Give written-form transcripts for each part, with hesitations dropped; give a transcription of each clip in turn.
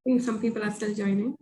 think some people are still joining.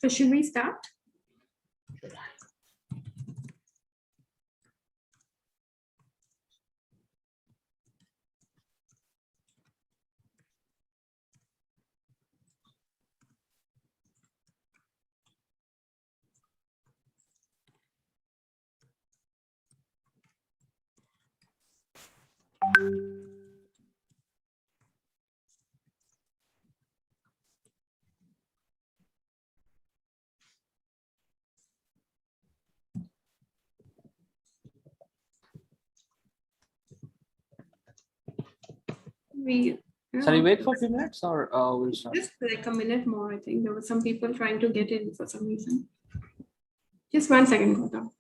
So should we start? Shall we wait for a few minutes or we'll start? Just like a minute more, I think. There were some people trying to get in for some reason. Just 1 second, Gautam.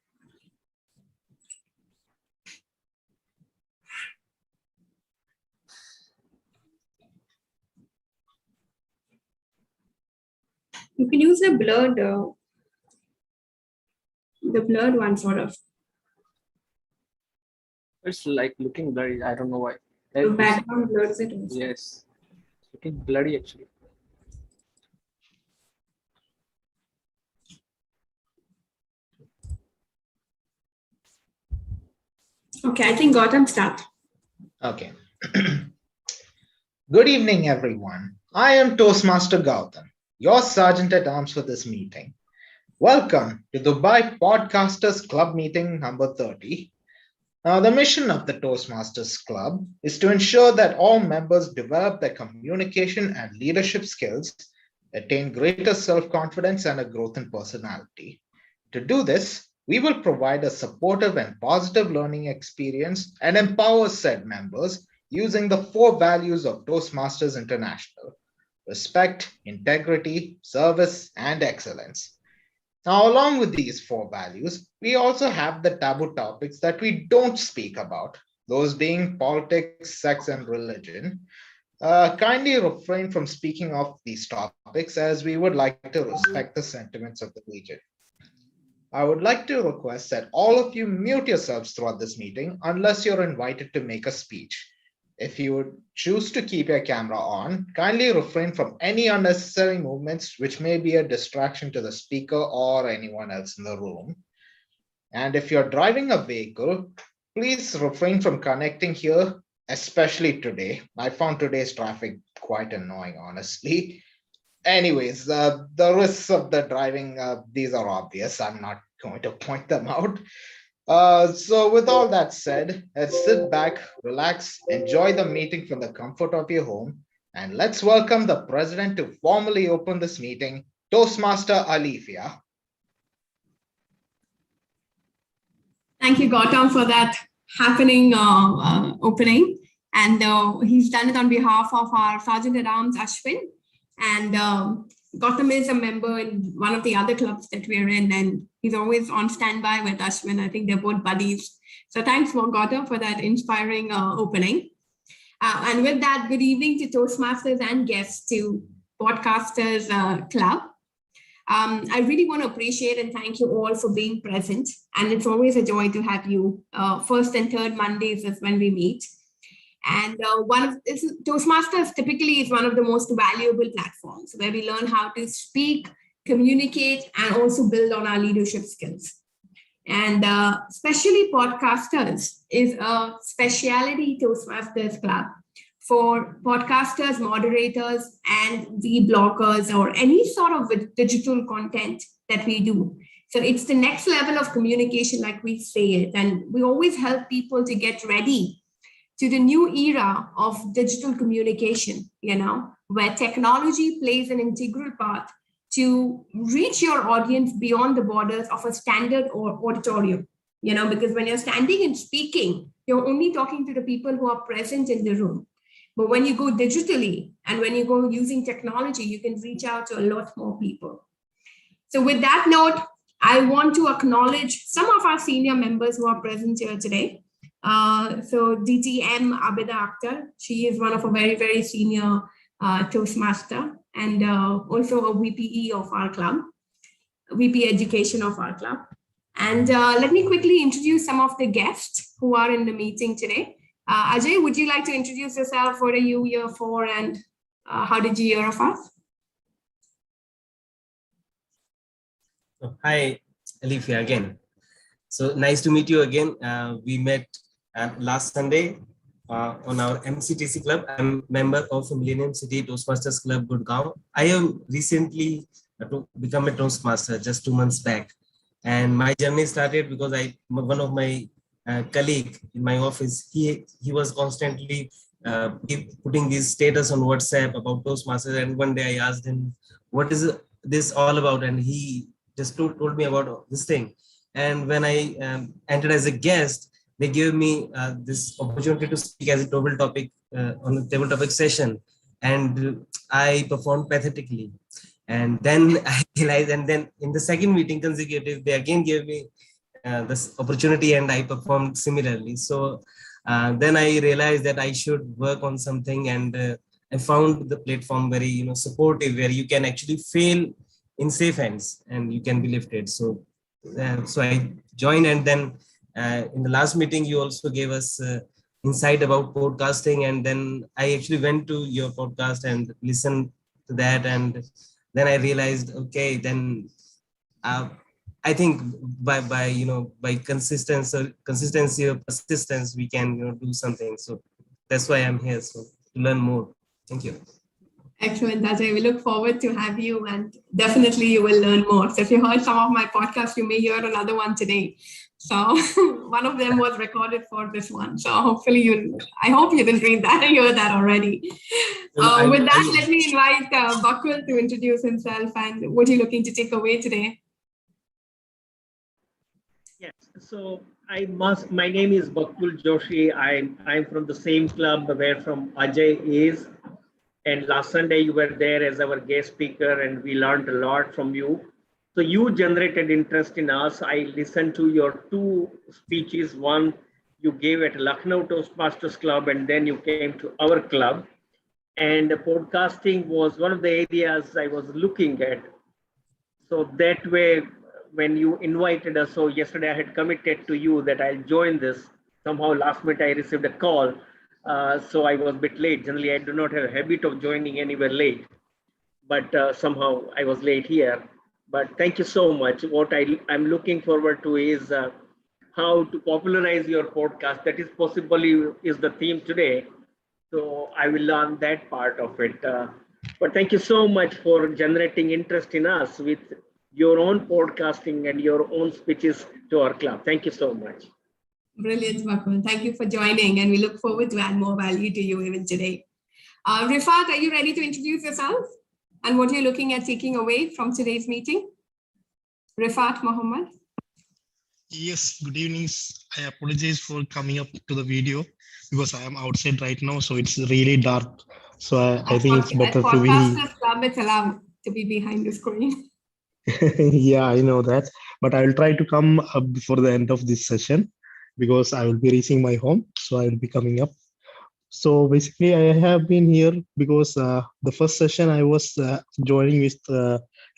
You can use the blurred one sort of. It's like looking blurry. I don't know why. The background blurs it also. Yes. It's looking blurry actually. Okay, I think Gautam start. Okay. Good evening, everyone. I am Toastmaster Gautam, your Sergeant at Arms for this meeting. Welcome to Dubai Podcasters Club meeting number 30. Now, the mission of the Toastmasters Club is to ensure that all members develop their communication and leadership skills, attain greater self-confidence, and a growth in personality. To do this, we will provide a supportive and positive learning experience and empower said members using the 4 values of Toastmasters International: respect, integrity, service, and excellence. Now, along with these 4 values, we also have the taboo topics that we don't speak about, those being politics, sex, and religion. Kindly refrain from speaking of these topics as we would like to respect the sentiments of the region. I would like to request that all of you mute yourselves throughout this meeting unless you're invited to make a speech. If you would choose to keep your camera on, kindly refrain from any unnecessary movements which may be a distraction to the speaker or anyone else in the room. And if you're driving a vehicle, please refrain from connecting here, especially today. I found today's traffic quite annoying, honestly. Anyways, the risks of the driving, these are obvious. I'm not going to point them out. So with all that said, let's sit back, relax, enjoy the meeting from the comfort of your home, and let's welcome the president to formally open this meeting, Toastmaster Alifia. Thank you, Gautam, for that happening opening. And he's done it on behalf of our Sergeant at Arms, Ashwin. And Gautam is a member in one of the other clubs that we're in, and he's always on standby with Ashwin. I think they're both buddies. So thanks for Gautam for that inspiring opening. And with that, good evening to Toastmasters and guests to Podcasters Club. I really want to appreciate and thank you all for being present. And it's always a joy to have you. First and third Mondays is when we meet. And Toastmasters typically is one of the most valuable platforms where we learn how to speak, communicate, and also build on our leadership skills. And especially Podcasters is a specialty Toastmasters club for podcasters, moderators, and the bloggers or any sort of digital content that we do. So it's the next level of communication, like we say it. And we always help people to get ready to the new era of digital communication, where technology plays an integral part to reach your audience beyond the borders of a standard or auditorium, because when you're standing and speaking, you're only talking to the people who are present in the room. But when you go digitally and when you go using technology, you can reach out to a lot more people. So with that note, I want to acknowledge some of our senior members who are present here today. So DTM Abida Akhtar, she is one of a very, very senior Toastmaster and also a VPE of our club, VP Education of our club. And let me quickly introduce some of the guests who are in the meeting today. Ajay, would you like to introduce yourself? What are you here for and how did you hear of us? Hi, Alif here again. So nice to meet you again. We met last Sunday on our MCTC club. I'm a member of Millennium City Toastmasters Club, Gurgaon. I have recently become a Toastmaster just 2 months back. And my journey started because one of my colleague in my office, he was constantly putting this status on WhatsApp about Toastmasters. And one day I asked him, what is this all about? And he just told me about this thing. And when I entered as a guest, they gave me this opportunity to speak as a table topic on a table topic session. And I performed pathetically. And then I realized, and then in the second meeting consecutive, they again gave me this opportunity and I performed similarly. So then I realized that I should work on something, and I found the platform very supportive, where you can actually fail in safe hands and you can be lifted. So I joined, and then in the last meeting you also gave us insight about podcasting, and then I actually went to your podcast and listened to that, and then I realized, okay, then I think by consistency or persistence, we can do something. So that's why I'm here, so to learn more. Thank you. Excellent, Ajay. We look forward to have you, and definitely you will learn more. So if you heard some of my podcasts, you may hear another one today. So one of them was recorded for this one. So hopefully I hope you didn't hear that already. With that, let me invite Bakul to introduce himself and what are you looking to take away today? Yes, so my name is Bakul Joshi. I'm from the same club where from Ajay is. And last Sunday you were there as our guest speaker and we learned a lot from you. So you generated interest in us. I listened to your 2 speeches. One you gave at Lucknow Toastmasters Club, and then you came to our club. And podcasting was one of the areas I was looking at. So that way, when you invited us, so yesterday I had committed to you that I'll join this. Somehow last minute I received a call. So I was a bit late. Generally, I do not have a habit of joining anywhere late, but somehow I was late here. But thank you so much. What I'm looking forward to is how to popularize your podcast. That is possibly is the theme today. So I will learn that part of it. But thank you so much for generating interest in us with your own podcasting and your own speeches to our club. Thank you so much. Brilliant, Bakul. Thank you for joining, and we look forward to add more value to you even today. Rifat, are you ready to introduce yourself and what you're looking at taking away from today's meeting? Rifat Mohammed. Yes, good evening. I apologize for coming up to the video because I am outside right now, so it's really dark. So I think it's better to be. Podcasters Club, it's allowed. to be behind the screen. Yeah, I know that, but I will try to come up before the end of this session because I will be reaching my home, so I will be coming up. So basically, I have been here because the first session I was joining with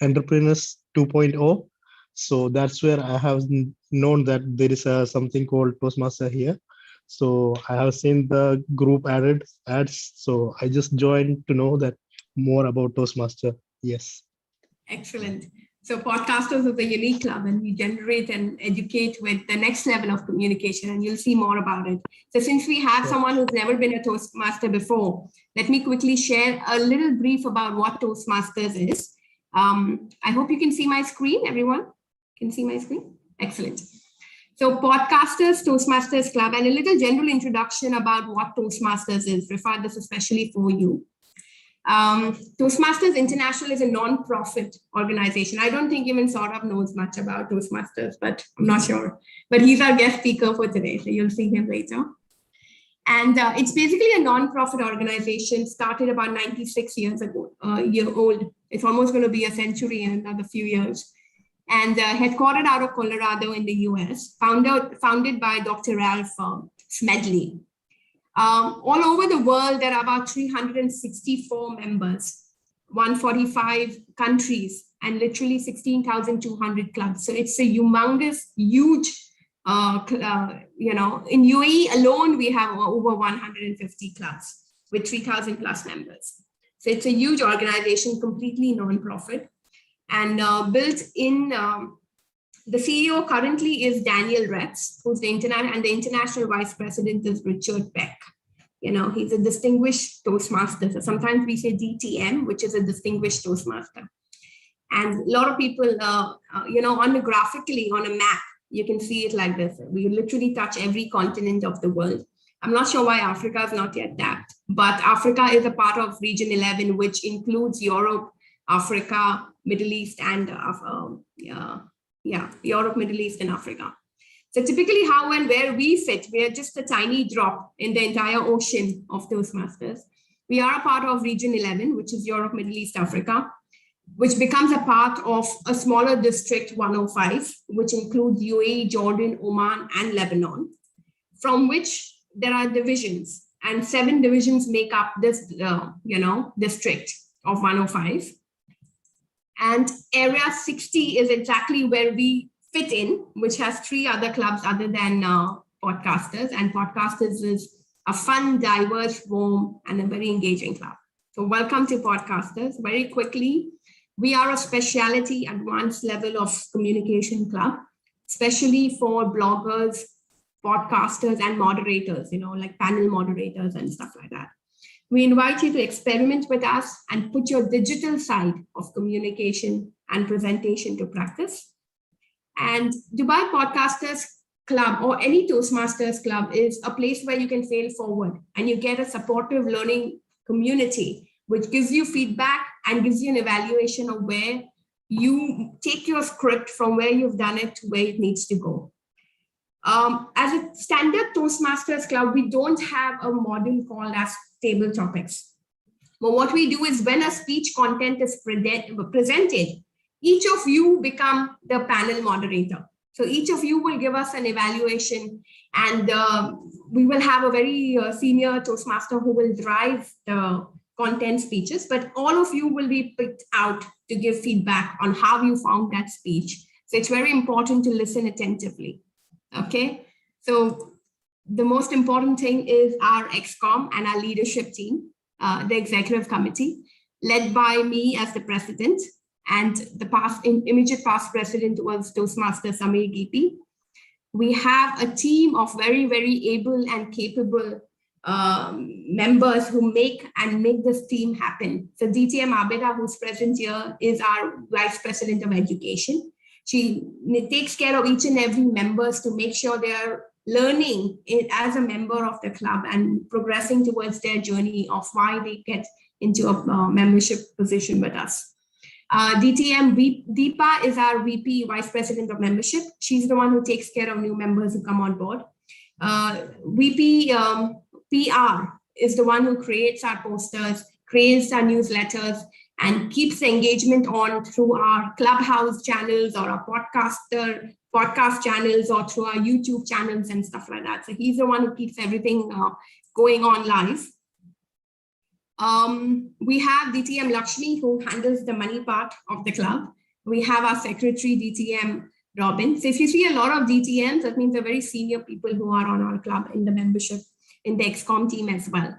Entrepreneurs 2.0. So that's where I have known that there is something called Toastmaster here. So I have seen the group ads. So I just joined to know that more about Toastmaster. Yes. Excellent. So Podcasters is a unique club, and we generate and educate with the next level of communication, and you'll see more about it. So since we have someone who's never been a Toastmaster before, let me quickly share a little brief about what Toastmasters is. I hope you can see my screen. Everyone can see my screen? Excellent. So Podcasters, Toastmasters Club, and a little general introduction about what Toastmasters is. Rifat, this especially for you. Toastmasters International is a non-profit organization. I don't think even Saurabh knows much about Toastmasters, but I'm not sure. But he's our guest speaker for today, so you'll see him later. And it's basically a non-profit organization started about 96 years ago, year old. It's almost going to be a century in another few years. And headquartered out of Colorado in the US, founded by Dr. Ralph Smedley. All over the world, there are about 364 members, 145 countries, and literally 16,200 clubs. So it's a humongous, huge, in UAE alone, we have over 150 clubs with 3,000 plus members. So it's a huge organization, completely non-profit, and built in, the CEO currently is Daniel Retz, who's the international vice president is Richard Beck. He's a distinguished Toastmaster. So sometimes we say DTM, which is a distinguished Toastmaster. And a lot of people, graphically on a map, you can see it like this. We literally touch every continent of the world. I'm not sure why Africa is not yet tapped, but Africa is a part of Region 11, which includes Europe, Africa, Middle East, and Europe, Middle East, and Africa. So typically how and where we fit, we are just a tiny drop in the entire ocean of Toastmasters. We are a part of Region 11, which is Europe, Middle East, Africa, which becomes a part of a smaller district 105, which includes UAE, Jordan, Oman, and Lebanon, from which there are divisions, and 7 divisions make up this, district of 105. And Area 60 is exactly where we fit in, which has 3 other clubs other than Podcasters. And Podcasters is a fun, diverse, warm, and a very engaging club. So welcome to Podcasters. Very quickly, we are a specialty advanced level of communication club, especially for bloggers, podcasters, and moderators, like panel moderators and stuff like that. We invite you to experiment with us and put your digital side of communication and presentation to practice. And Dubai Podcasters Club or any Toastmasters Club is a place where you can fail forward and you get a supportive learning community, which gives you feedback and gives you an evaluation of where you take your script from where you've done it to where it needs to go. As a standard Toastmasters Club, we don't have a model called as table topics. But what we do is when a speech content is presented, each of you become the panel moderator. So each of you will give us an evaluation, and we will have a very senior Toastmaster who will drive the content speeches, but all of you will be picked out to give feedback on how you found that speech. So it's very important to listen attentively. Okay, so the most important thing is our ExCom and our leadership team, the executive committee, led by me as the president, and the immediate past president was Toastmaster Samir Gipi. We have a team of very, very able and capable members who make this team happen. So DTM Abeda, who's present here, is our vice president of education. She takes care of each and every members to make sure they are learning as a member of the club and progressing towards their journey of why they get into a membership position with us. DTM Deepa is our VP, Vice President of Membership. She's the one who takes care of new members who come on board. VP PR is the one who creates our posters, creates our newsletters, and keeps the engagement on through our Clubhouse channels or our podcast channels or through our YouTube channels and stuff like that. So he's the one who keeps everything going on live. We have DTM Lakshmi, who handles the money part of the club. We have our secretary, DTM Robin. So if you see a lot of DTMs, that means they're very senior people who are on our club in the membership, in the XCOM team as well.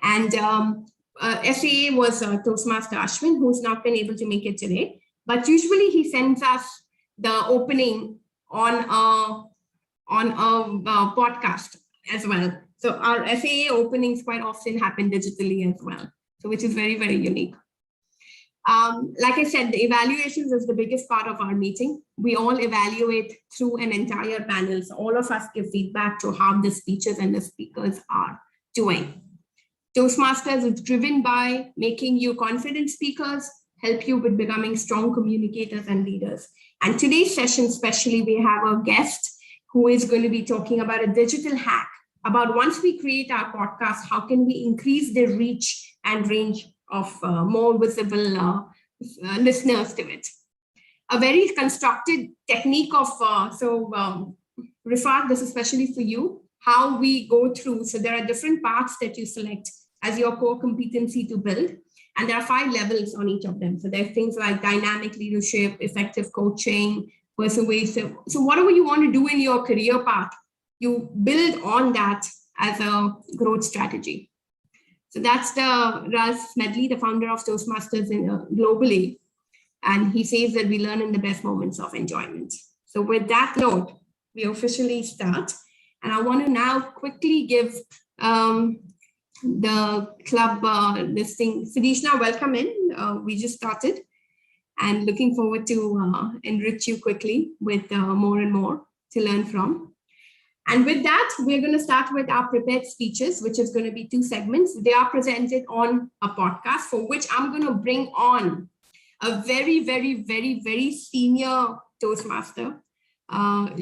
And SAA was Toastmaster Ashwin, who's not been able to make it today. But usually he sends us the opening on a podcast as well. So our SAA openings quite often happen digitally as well. So which is very, very unique. Like I said, the evaluations is the biggest part of our meeting. We all evaluate through an entire panel. So all of us give feedback to how the speeches and the speakers are doing. Toastmasters is driven by making you confident speakers, help you with becoming strong communicators and leaders. And today's session, especially, we have a guest who is going to be talking about a digital hack about once we create our podcast, how can we increase the reach and range of more visible listeners to it. A very constructed technique of, Rifat, this is especially for you, how we go through. So there are different parts that you select as your core competency to build. And there are 5 levels on each of them. So there's things like dynamic leadership, effective coaching, persuasive. So whatever you want to do in your career path, you build on that as a growth strategy. So that's the Raz Smedley, the founder of Toastmasters globally. And he says that we learn in the best moments of enjoyment. So with that note, we officially start. And I want to now quickly give the club listing. Sidishna, welcome in. We just started and looking forward to enrich you quickly with more and more to learn from. And with that, we're going to start with our prepared speeches, which is going to be 2 segments. They are presented on a podcast for which I'm going to bring on a very, very, very, very senior Toastmaster.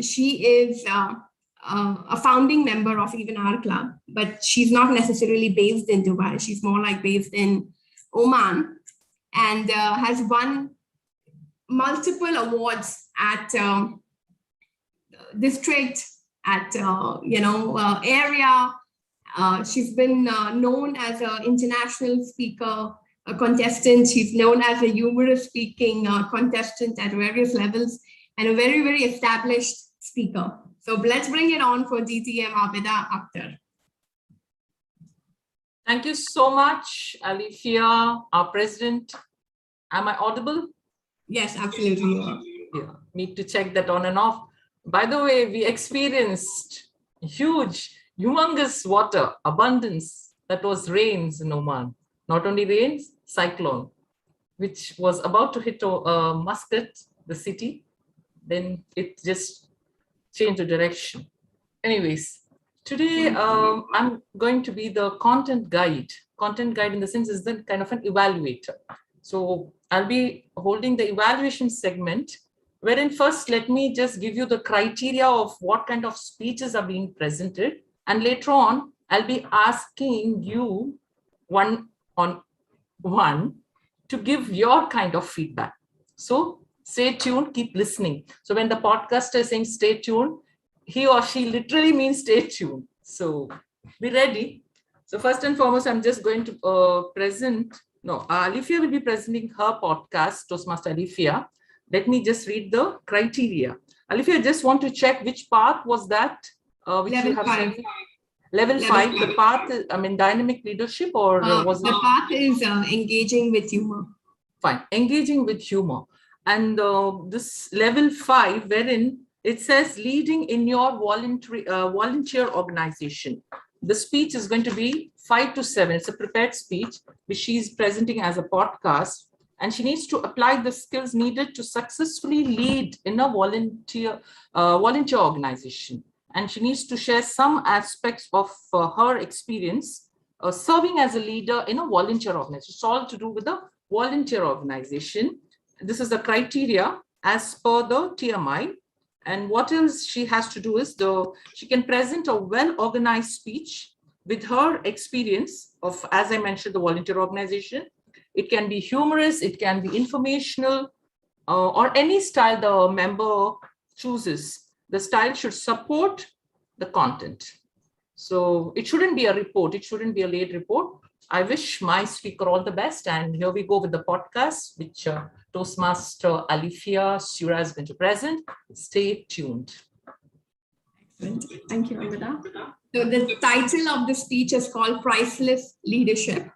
She is a founding member of even our club, but she's not necessarily based in Dubai. She's more like based in Oman and has won multiple awards at district, at area. She's been known as an international speaker, a contestant. She's known as a humorous speaking contestant at various levels and a very, very established speaker. So let's bring it on for DTM Abida Akhtar. Thank you so much, Alifia, our president. Am I audible? Yes, absolutely. Yeah, need to check that on and off. By the way, we experienced huge, humongous water abundance. That was rains in Oman. Not only rains, cyclone, which was about to hit Muscat, the city. Then it just changed the direction. Anyways, today I'm going to be the content guide. Content guide in the sense is the kind of an evaluator. So I'll be holding the evaluation segment, wherein first let me just give you the criteria of what kind of speeches are being presented. And later on, I'll be asking you one-on-one to give your kind of feedback. So stay tuned, keep listening. So when the podcaster is saying stay tuned, he or she literally means stay tuned. So be ready. So first and foremost, I'm just going to Alifia will be presenting her podcast, Toastmaster Alifia. Let me just read the criteria. Alifia, I just want to check which part was that? Which Level 5. Level 5. The path is, dynamic leadership or was it? The path is engaging with humor. Fine, engaging with humor. And this level 5, wherein it says leading in your volunteer organization. The speech is going to be 5 to 7. It's a prepared speech, which she's presenting as a podcast. And she needs to apply the skills needed to successfully lead in a volunteer organization. And she needs to share some aspects of her experience serving as a leader in a volunteer organization. It's all to do with the volunteer organization. This is the criteria as per the TMI. And what else she has to do is she can present a well-organized speech with her experience of, as I mentioned, the volunteer organization. It can be humorous, it can be informational, or any style the member chooses. The style should support the content. So it shouldn't be a report. It shouldn't be a late report. I wish my speaker all the best. And here we go with the podcast, which Toastmaster Alifia Sura is going to present. Stay tuned. Excellent. Thank you, Amrita. So the title of the speech is called Priceless Leadership.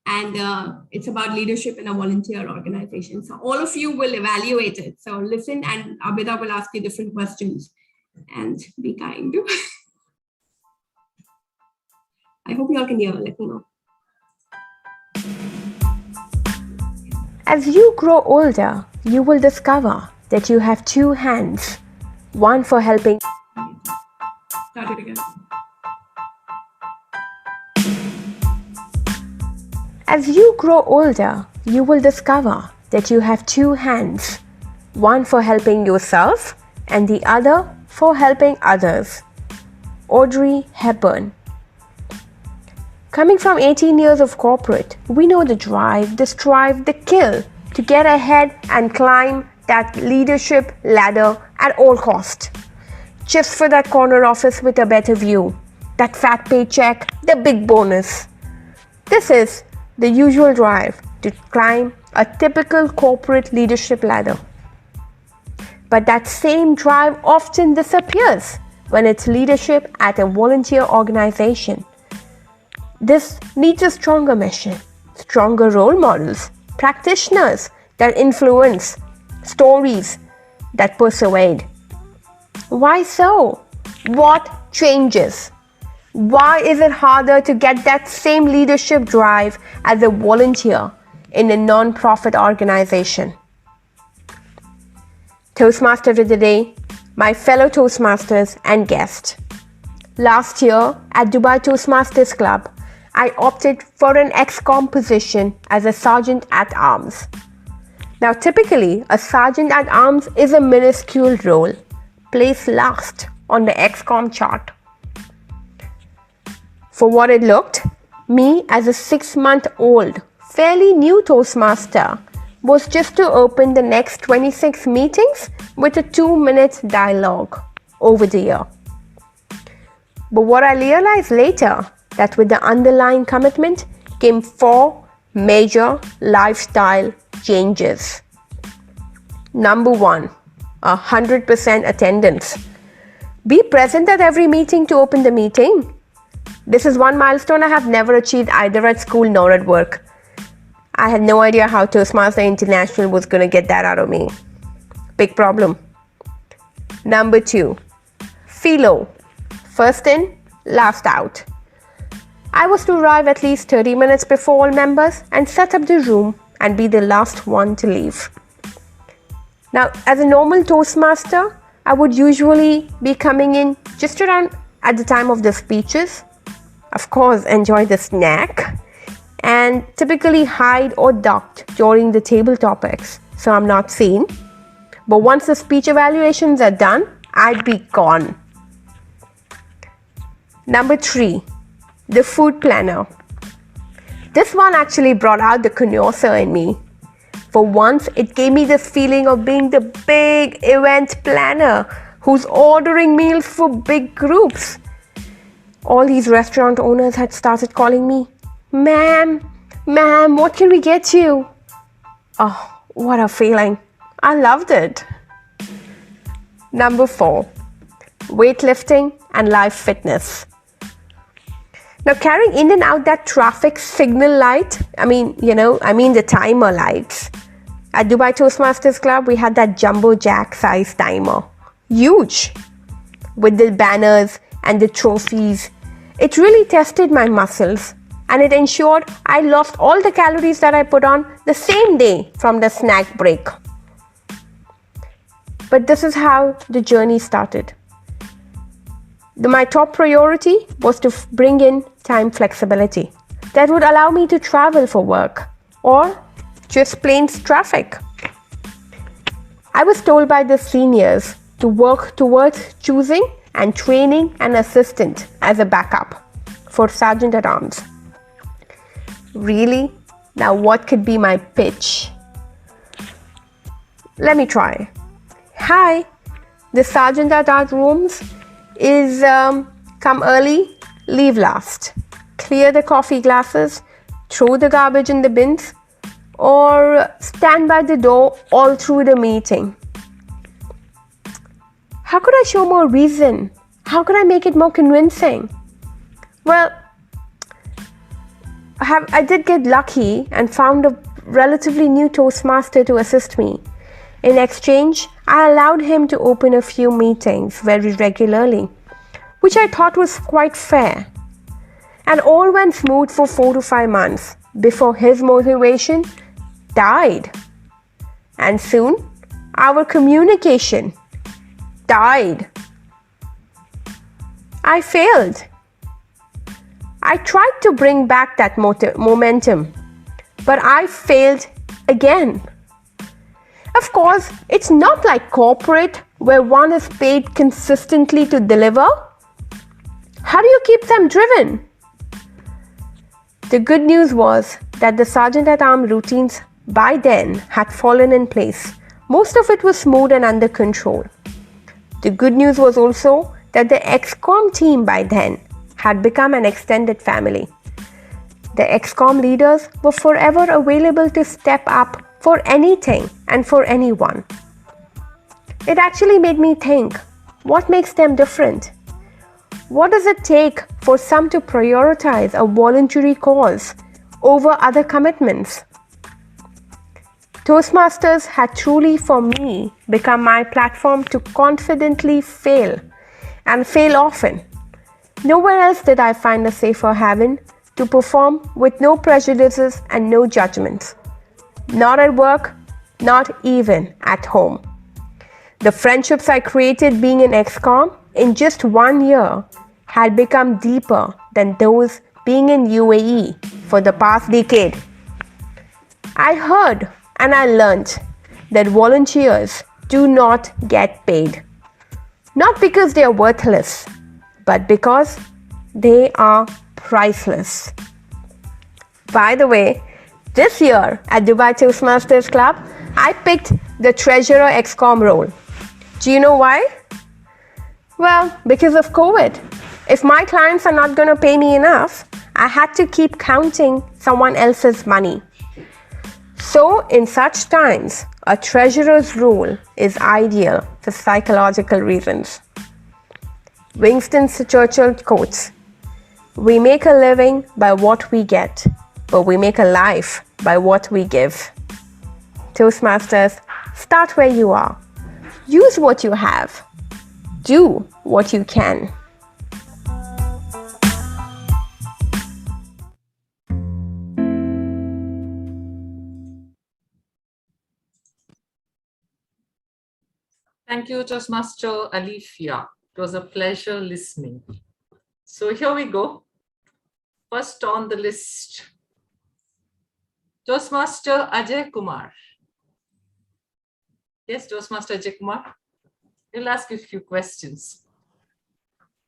And it's about leadership in a volunteer organization. So all of you will evaluate it. So listen, and Abida will ask you different questions. And be kind. I hope you all can hear. Let me know. As you grow older, you will discover that you have two hands. One for helping. Start it again. As you grow older, you will discover that you have two hands. One for helping yourself and the other for helping others. Audrey Hepburn. Coming from 18 years of corporate, we know the drive, the strive, the kill to get ahead and climb that leadership ladder at all cost. Just for that corner office with a better view, that fat paycheck, the big bonus. This is the usual drive to climb a typical corporate leadership ladder. But that same drive often disappears when it's leadership at a volunteer organization. This needs a stronger mission, stronger role models, practitioners that influence, stories that persuade. Why so? What changes? Why is it harder to get that same leadership drive as a volunteer in a non-profit organization? Toastmaster of the day, my fellow Toastmasters and guest. Last year at Dubai Toastmasters Club, I opted for an ex-com position as a Sergeant at Arms. Now typically, a Sergeant at Arms is a minuscule role, placed last on the ex-com chart. For what it looked, me as a 6-month-old, fairly new Toastmaster was just to open the next 26 meetings with a 2-minute dialogue over the year. But what I realized later, that with the underlying commitment came 4 major lifestyle changes. Number 1, 100% attendance. Be present at every meeting to open the meeting. This is one milestone I have never achieved either at school nor at work. I had no idea how Toastmaster International was going to get that out of me. Big problem. Number 2, philo. First in, last out. I was to arrive at least 30 minutes before all members and set up the room and be the last one to leave. Now, as a normal Toastmaster, I would usually be coming in just around at the time of the speeches. Of course, enjoy the snack and typically hide or duck during the table topics so I'm not seen. But once the speech evaluations are done, I'd be gone. Number 3, the food planner. This one actually brought out the connoisseur in me. For once, it gave me this feeling of being the big event planner who's ordering meals for big groups. All these restaurant owners had started calling me, ma'am, what can we get you? Oh, what a feeling. I loved it. Number 4, weightlifting and live fitness. Now, carrying in and out that traffic signal light, I mean the timer lights. At Dubai Toastmasters Club, we had that jumbo jack size timer. Huge. With the banners and the trophies. It really tested my muscles and it ensured I lost all the calories that I put on the same day from the snack break. But this is how the journey started. My top priority was to bring in time flexibility that would allow me to travel for work or just plain traffic. I was told by the seniors to work towards choosing and training an assistant as a backup for Sergeant at Arms. Really? Now, what could be my pitch? Let me try. Hi, the sergeant at our rooms is come early, leave last. Clear the coffee glasses, throw the garbage in the bins, or stand by the door all through the meeting. How could I show more reason? How could I make it more convincing? Well, I did get lucky and found a relatively new Toastmaster to assist me. In exchange, I allowed him to open a few meetings very regularly, which I thought was quite fair. And all went smooth for 4 to 5 months before his motivation died. And soon, our communication died. I failed. I tried to bring back that momentum, but I failed again. Of course, it's not like corporate where one is paid consistently to deliver. How do you keep them driven? The good news was that the Sergeant at Arms routines by then had fallen in place. Most of it was smooth and under control. The good news was also that the XCOM team by then had become an extended family. The XCOM leaders were forever available to step up for anything and for anyone. It actually made me think, what makes them different? What does it take for some to prioritize a voluntary cause over other commitments? Toastmasters had truly, for me, become my platform to confidently fail and fail often. Nowhere else did I find a safer haven to perform with no prejudices and no judgments. Not at work, not even at home. The friendships I created being in XCOM in just 1 year had become deeper than those being in UAE for the past decade. I heard and I learned that volunteers do not get paid. Not because they are worthless, but because they are priceless. By the way, this year at Dubai Toastmasters Club, I picked the Treasurer XCOM role. Do you know why? Well, because of COVID. If my clients are not going to pay me enough, I had to keep counting someone else's money. So, in such times, a treasurer's role is ideal for psychological reasons. Winston Churchill quotes, "We make a living by what we get, but we make a life by what we give." Toastmasters, start where you are. Use what you have. Do what you can. Thank you, Toastmaster Alifia. It was a pleasure listening. So here we go. First on the list, Toastmaster Ajay Kumar. Yes, Toastmaster Ajay Kumar. We'll ask you a few questions.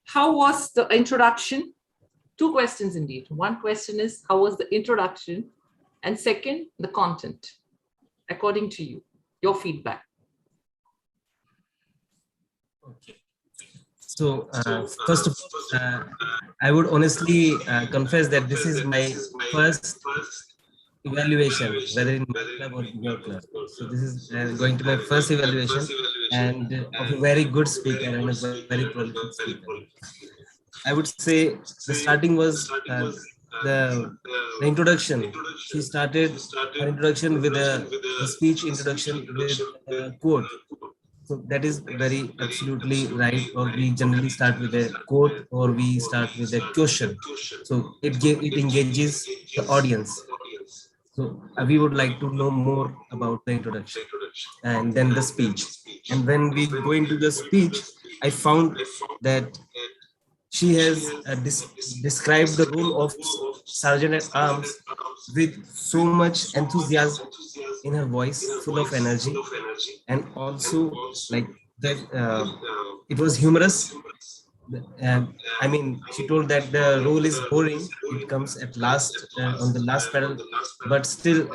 How was the introduction? 2 questions indeed. One question is, how was the introduction? And second, the content, according to you, your feedback. Okay. So first of all, I would honestly confess that this is my first evaluation, whether in my club or your club. So this is going to be my first evaluation, and of a very good speaker and a very prolific speaker. I would say the starting was the introduction. She started her introduction with a speech introduction with a quote. So that is very absolutely right. Or we generally start with a quote, or we start with a question. So it engages the audience. So we would like to know more about the introduction and then the speech. And when we go into the speech, I found that she has described the role of Sergeant at Arms with so much enthusiasm in her voice, full of energy, and also like that it was humorous, I mean, she told that the role is boring. It comes at last on the last panel, but still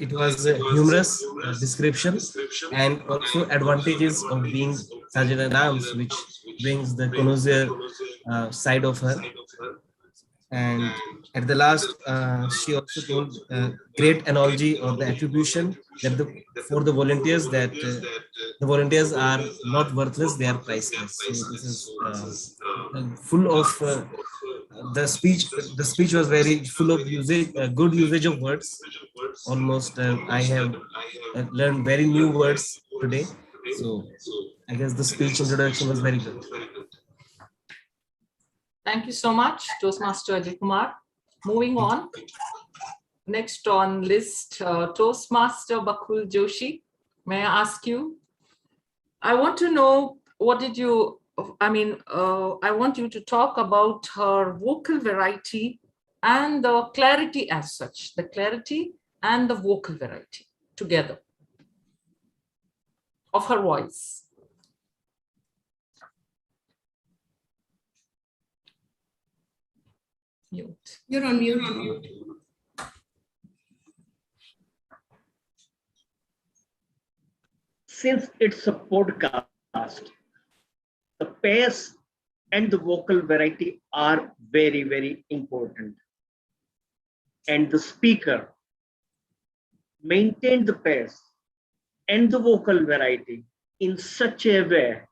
it was a humorous description, and also advantages of being sergeant at arms, which brings the connoisseur side of her. And at the last, she also told great analogy or the attribution that for the volunteers, that the volunteers are not worthless, they are priceless. So this is full of the speech. The speech was very full of usage, good usage of words. Almost I have learned very new words today. So I guess the speech introduction was very good. Thank you so much, Toastmaster Ajay Kumar. Moving on. Next on list, Toastmaster Bakul Joshi. May I ask you? I want to know, what did you, I want you to talk about her vocal variety and the clarity as such, the clarity and the vocal variety together of her voice. Mute. You're on mute. Since it's a podcast, the pace and the vocal variety are very, very important. And the speaker maintained the pace and the vocal variety in such a way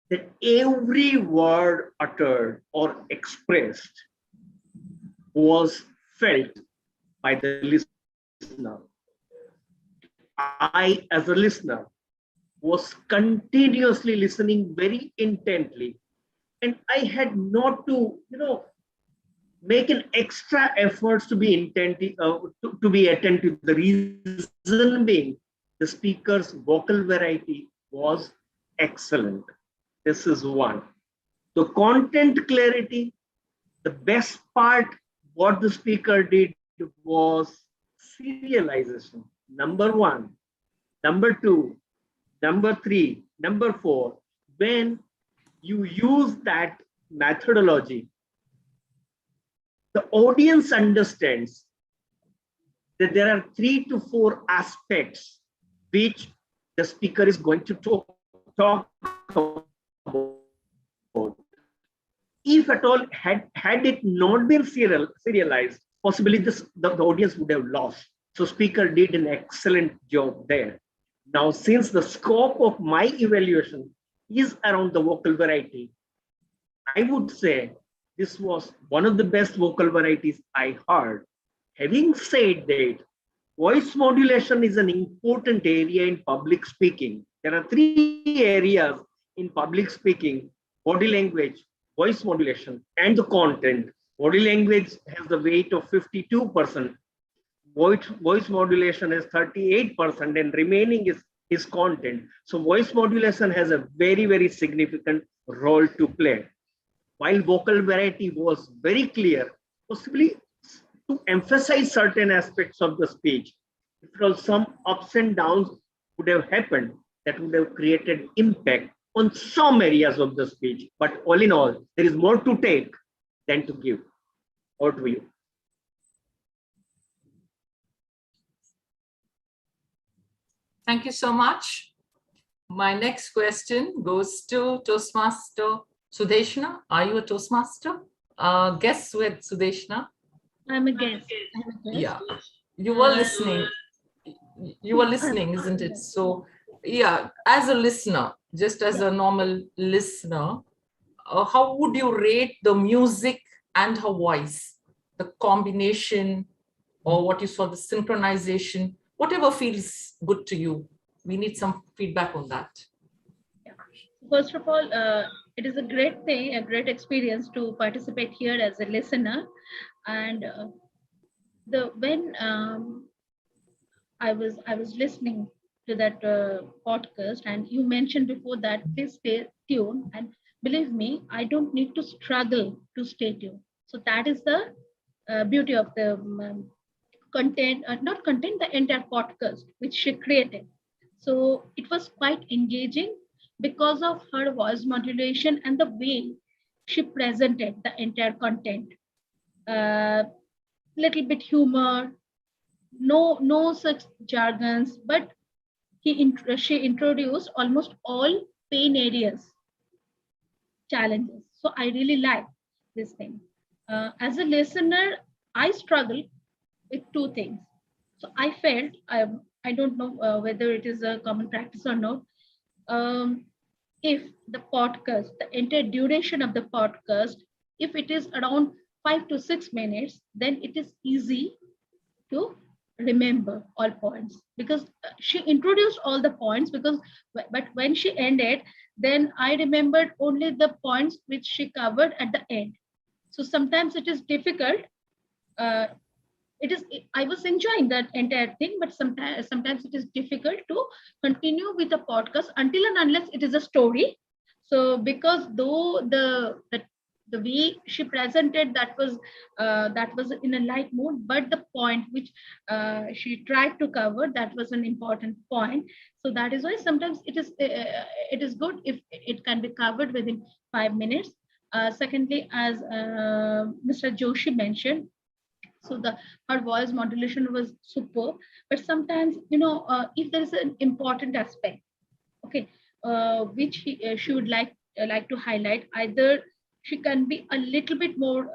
that every word uttered or expressed was felt by the listener. I, as a listener, was continuously listening very intently, and I had not to, make an extra efforts to be attentive. To be attentive. The reason being, the speaker's vocal variety was excellent. This is one. The content clarity, the best part, what the speaker did was serialization. Number one. Number two. Number three. Number four. When you use that methodology, the audience understands that there are 3 to 4 aspects which the speaker is going to talk about. If at all, had it not been serialized, possibly the audience would have lost. So speaker did an excellent job there. Now, since the scope of my evaluation is around the vocal variety, I would say this was one of the best vocal varieties I heard. Having said that, voice modulation is an important area in public speaking. There are 3 areas in public speaking: body language, voice modulation, and the content. Body language has the weight of 52%. Voice modulation is 38%, and remaining is content. So voice modulation has a very, very significant role to play. While vocal variety was very clear, possibly to emphasize certain aspects of the speech, if some ups and downs would have happened, that would have created impact on some areas of the speech. But all in all, there is more to take than to give. Or to you. Thank you so much. My next question goes to Toastmaster Sudeshna. Are you a Toastmaster? Guess with Sudeshna. I'm a guest. Yeah, you were listening. You were listening, isn't it? So, yeah, as a listener, just as a normal listener, how would you rate the music and her voice, the combination, or what you saw, the synchronization, whatever feels good to you? We need some feedback on that. First of all, it is a great thing, a great experience to participate here as a listener. And when I was listening to that podcast, and you mentioned before that please stay tuned, and believe me, I don't need to struggle to stay tuned. So that is the beauty of the content, not content, the entire podcast which she created. So it was quite engaging. because of her voice modulation and the way she presented the entire content. Little bit humor, no such jargons, but she introduced almost all pain areas, challenges. So I really like this thing. As a listener, I struggle with two things. So I felt, I don't know whether it is a common practice or not. If the podcast, the entire duration of the podcast, if it is around 5 to 6 minutes, then it is easy to remember all points, because she introduced all the points, but when she ended, then I remembered only the points which she covered at the end. So sometimes it is difficult. I was enjoying that entire thing, but sometimes it is difficult to continue with the podcast until and unless it is a story. So because though the way she presented, that was in a light mood, but the point which she tried to cover, that was an important point. So that is why sometimes it is good if it can be covered within 5 minutes. Secondly, as Mr. Joshi mentioned, so her voice modulation was superb, but sometimes, if there is an important aspect, okay, which she would like to highlight, either she can be a little bit more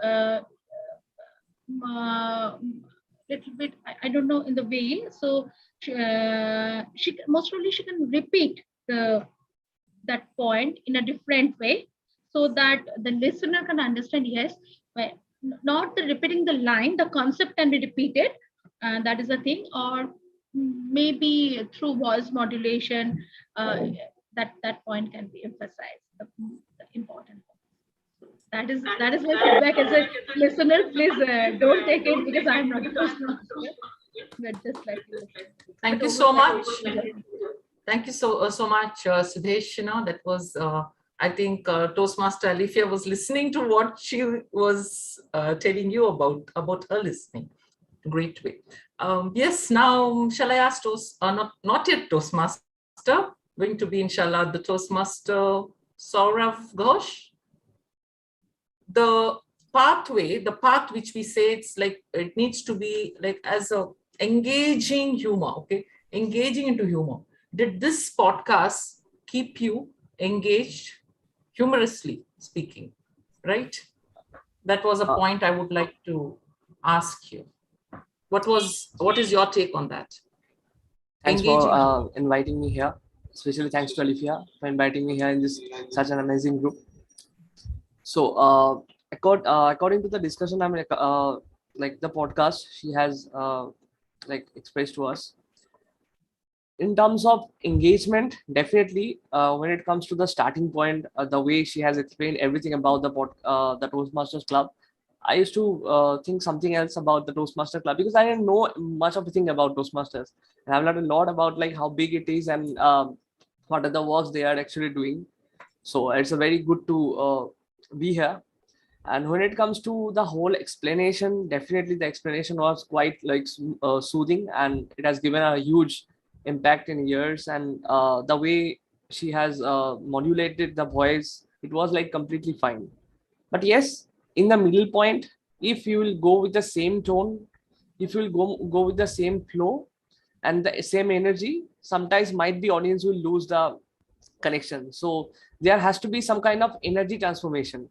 little bit, I don't know, in the way. So she most probably she can repeat that point in a different way, so that the listener can understand. Yes, but not the repeating the line, the concept can be repeated, and that is the thing. Or maybe through voice modulation, that point can be emphasized, the important point. That is my feedback as a listener. Please don't take it, because I'm not a Toastmaster, but just like you. Thank you so much. Thank you so much, Sudhesh. That was, I think, Toastmaster Alifia was listening to what she was telling you about her listening. Great way. Yes, now shall I ask not yet Toastmaster, going to be inshallah the Toastmaster Saurav Ghosh. The path which we say, it's like it needs to be like as a engaging humor, okay, engaging into humor. Did this podcast keep you engaged, humorously speaking, right? That was a point I would like to ask you. What is your take on that? Thanks for inviting me here. Especially thanks to Alifia for inviting me here in this such an amazing group. So according to the discussion, I'm like the podcast she has like expressed to us, in terms of engagement, definitely when it comes to the starting point, the way she has explained everything about the Toastmasters Club, I used to think something else about the Toastmaster Club, because I didn't know much of a thing about Toastmasters, and I've learned a lot about like how big it is and what are the works they are actually doing. So it's a very good to be here. And when it comes to the whole explanation, definitely the explanation was quite like soothing, and it has given a huge impact in years. And the way she has modulated the voice, it was like completely fine. But yes, in the middle point, if you will go with the same tone, if you will go with the same flow and the same energy, sometimes might be audience will lose the connection. So there has to be some kind of energy transformation.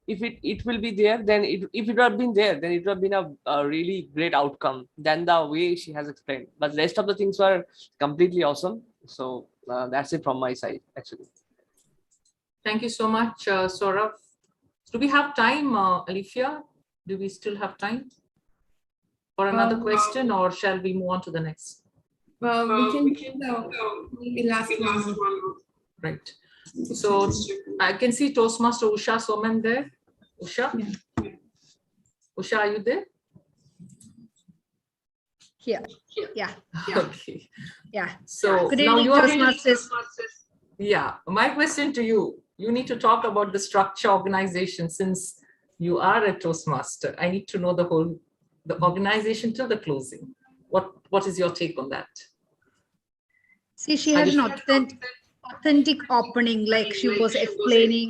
If it will be there, then if it would have been there, then it would have been a really great outcome than the way she has explained. But the rest of the things were completely awesome. So that's it from my side, actually. Thank you so much, Saurav. Do we have time, Alifia? Do we still have time for another question, or shall we move on to the next? Well, we can do maybe last one. Right. So I can see Toastmaster Usha Soman there. Usha? Yeah. Usha, are you there? Here. Yeah. Okay. Yeah. So good now evening, you are Toastmasters. Yeah. My question to you, you need to talk about the structure organization, since you are a Toastmaster. I need to know the organization till the closing. What is your take on that? See, she has an authentic opening, like she was explaining,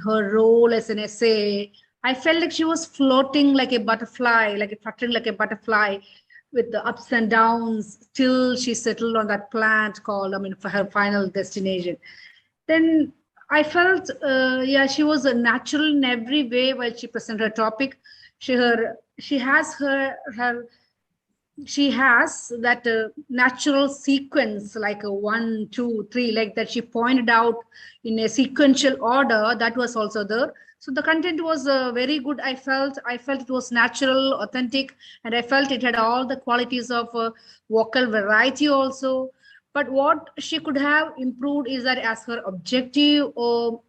her role as an essay. I felt like she was floating like a butterfly, like a fluttering like a butterfly with the ups and downs till she settled on that plant called, for her final destination. Then I felt, yeah, she was a natural in every way while she presented her topic. She has she has that natural sequence, like a 1 2 3, like that she pointed out in a sequential order, that was also there. So the content was very good. I felt it was natural, authentic, and I felt it had all the qualities of vocal variety also. But what she could have improved is that, as her objective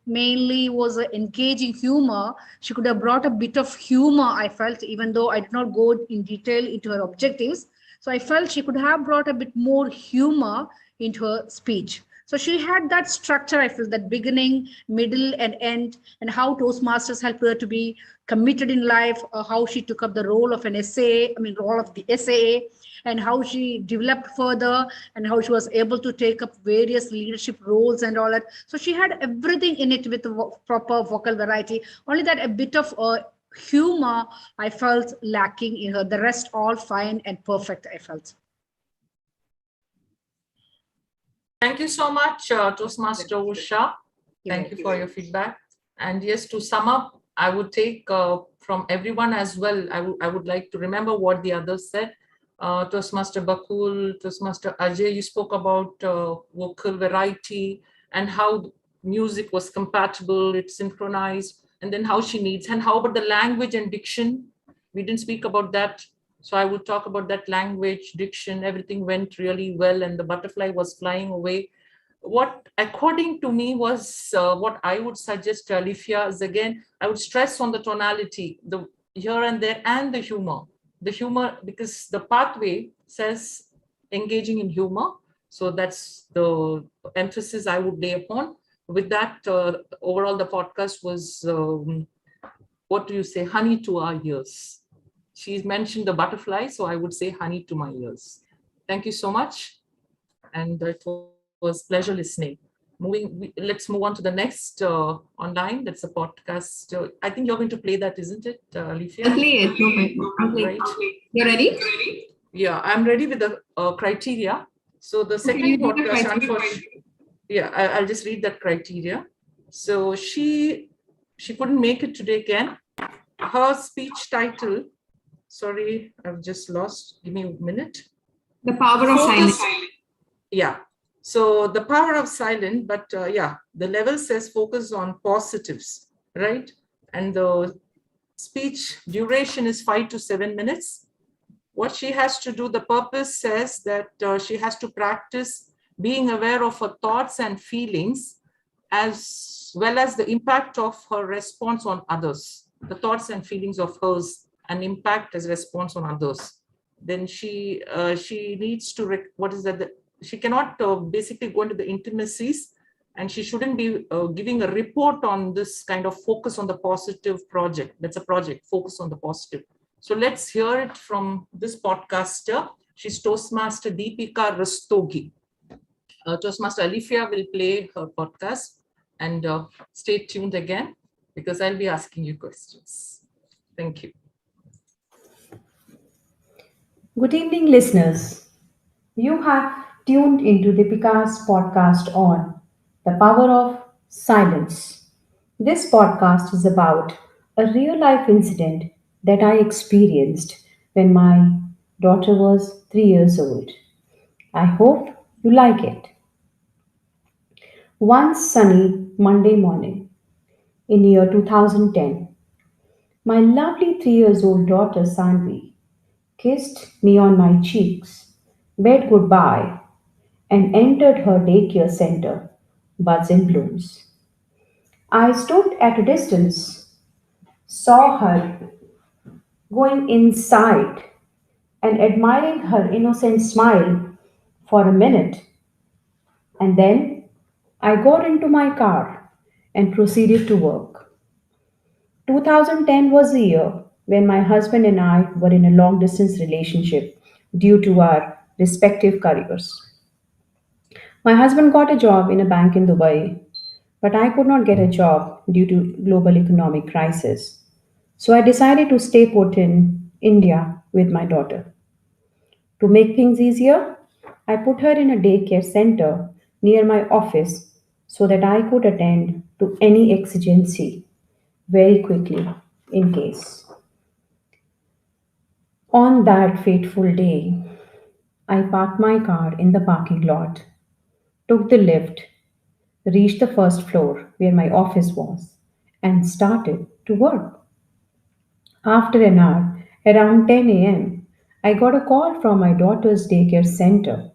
mainly was engaging humor, she could have brought a bit of humor, I felt, even though I did not go in detail into her objectives. So I felt she could have brought a bit more humor into her speech. So she had that structure, I feel, that beginning, middle, and end, and how Toastmasters helped her to be committed in life, how she took up the role of an essay, role of the essay, and how she developed further, and how she was able to take up various leadership roles and all that. So she had everything in it with the proper vocal variety. Only that a bit of humor I felt lacking in her. The rest all fine and perfect, I felt. Thank you so much, Toastmaster Usha. Thank you for your feedback. And yes, to sum up, I would take from everyone as well, I would like to remember what the others said. Toastmaster Bakul, Toastmaster Ajay, you spoke about vocal variety and how music was compatible, it's synchronized, and then how she needs, and how about the language and diction? We didn't speak about that. So I would talk about that language, diction, everything went really well, and the butterfly was flying away. What, according to me, was what I would suggest, Alifia, is again, I would stress on the tonality, the here and there, and the humor. The humor, because the pathway says engaging in humor. So that's the emphasis I would lay upon. With that, overall, the podcast was, what do you say, honey to our ears. She's mentioned the butterfly, so I would say honey to my ears. Thank you so much. And it was pleasure listening. Let's move on to the next online. That's a podcast. I think you're going to play that, isn't it, Alifia? I'll play it. No, I'll play Right. You're ready? Yeah, I'm ready with the criteria. So the second you do the podcast, criteria. unfortunately, yeah, I'll just read that criteria. So she couldn't make it today again. Her speech title, sorry, I've just lost. Give me a minute. The power of silence. Yeah. So the power of silence, but yeah, the level says focus on positives, right? And the speech duration is 5 to 7 minutes. What she has to do, the purpose says that she has to practice being aware of her thoughts and feelings, as well as the impact of her response on others, the thoughts and feelings of hers and impact as response on others. Then she needs to, what is that? She cannot basically go into the intimacies, and she shouldn't be giving a report on this kind of focus on the positive project. That's a project, focus on the positive. So let's hear it from this podcaster. She's Toastmaster Deepika Rastogi. Toastmaster Alifia will play her podcast, and stay tuned again because I'll be asking you questions. Thank you. Good evening, listeners. You have tuned into Deepika's podcast on the power of silence. This podcast is about a real life incident that I experienced when my daughter was 3 years old. I hope you like it. One sunny Monday morning in year 2010, my lovely 3 years old daughter Sanvi kissed me on my cheeks, bade goodbye, and entered her daycare center, buds and blooms. I stood at a distance, saw her going inside, and admiring her innocent smile for a minute. And then I got into my car and proceeded to work. 2010 was the year when my husband and I were in a long distance relationship due to our respective careers. My husband got a job in a bank in Dubai, but I could not get a job due to global economic crisis. So I decided to stay put in India with my daughter. To make things easier, I put her in a daycare center near my office so that I could attend to any exigency very quickly in case. On that fateful day, I parked my car in the parking lot, took the lift, reached the first floor where my office was, and started to work. After an hour, around 10 a.m., I got a call from my daughter's daycare center.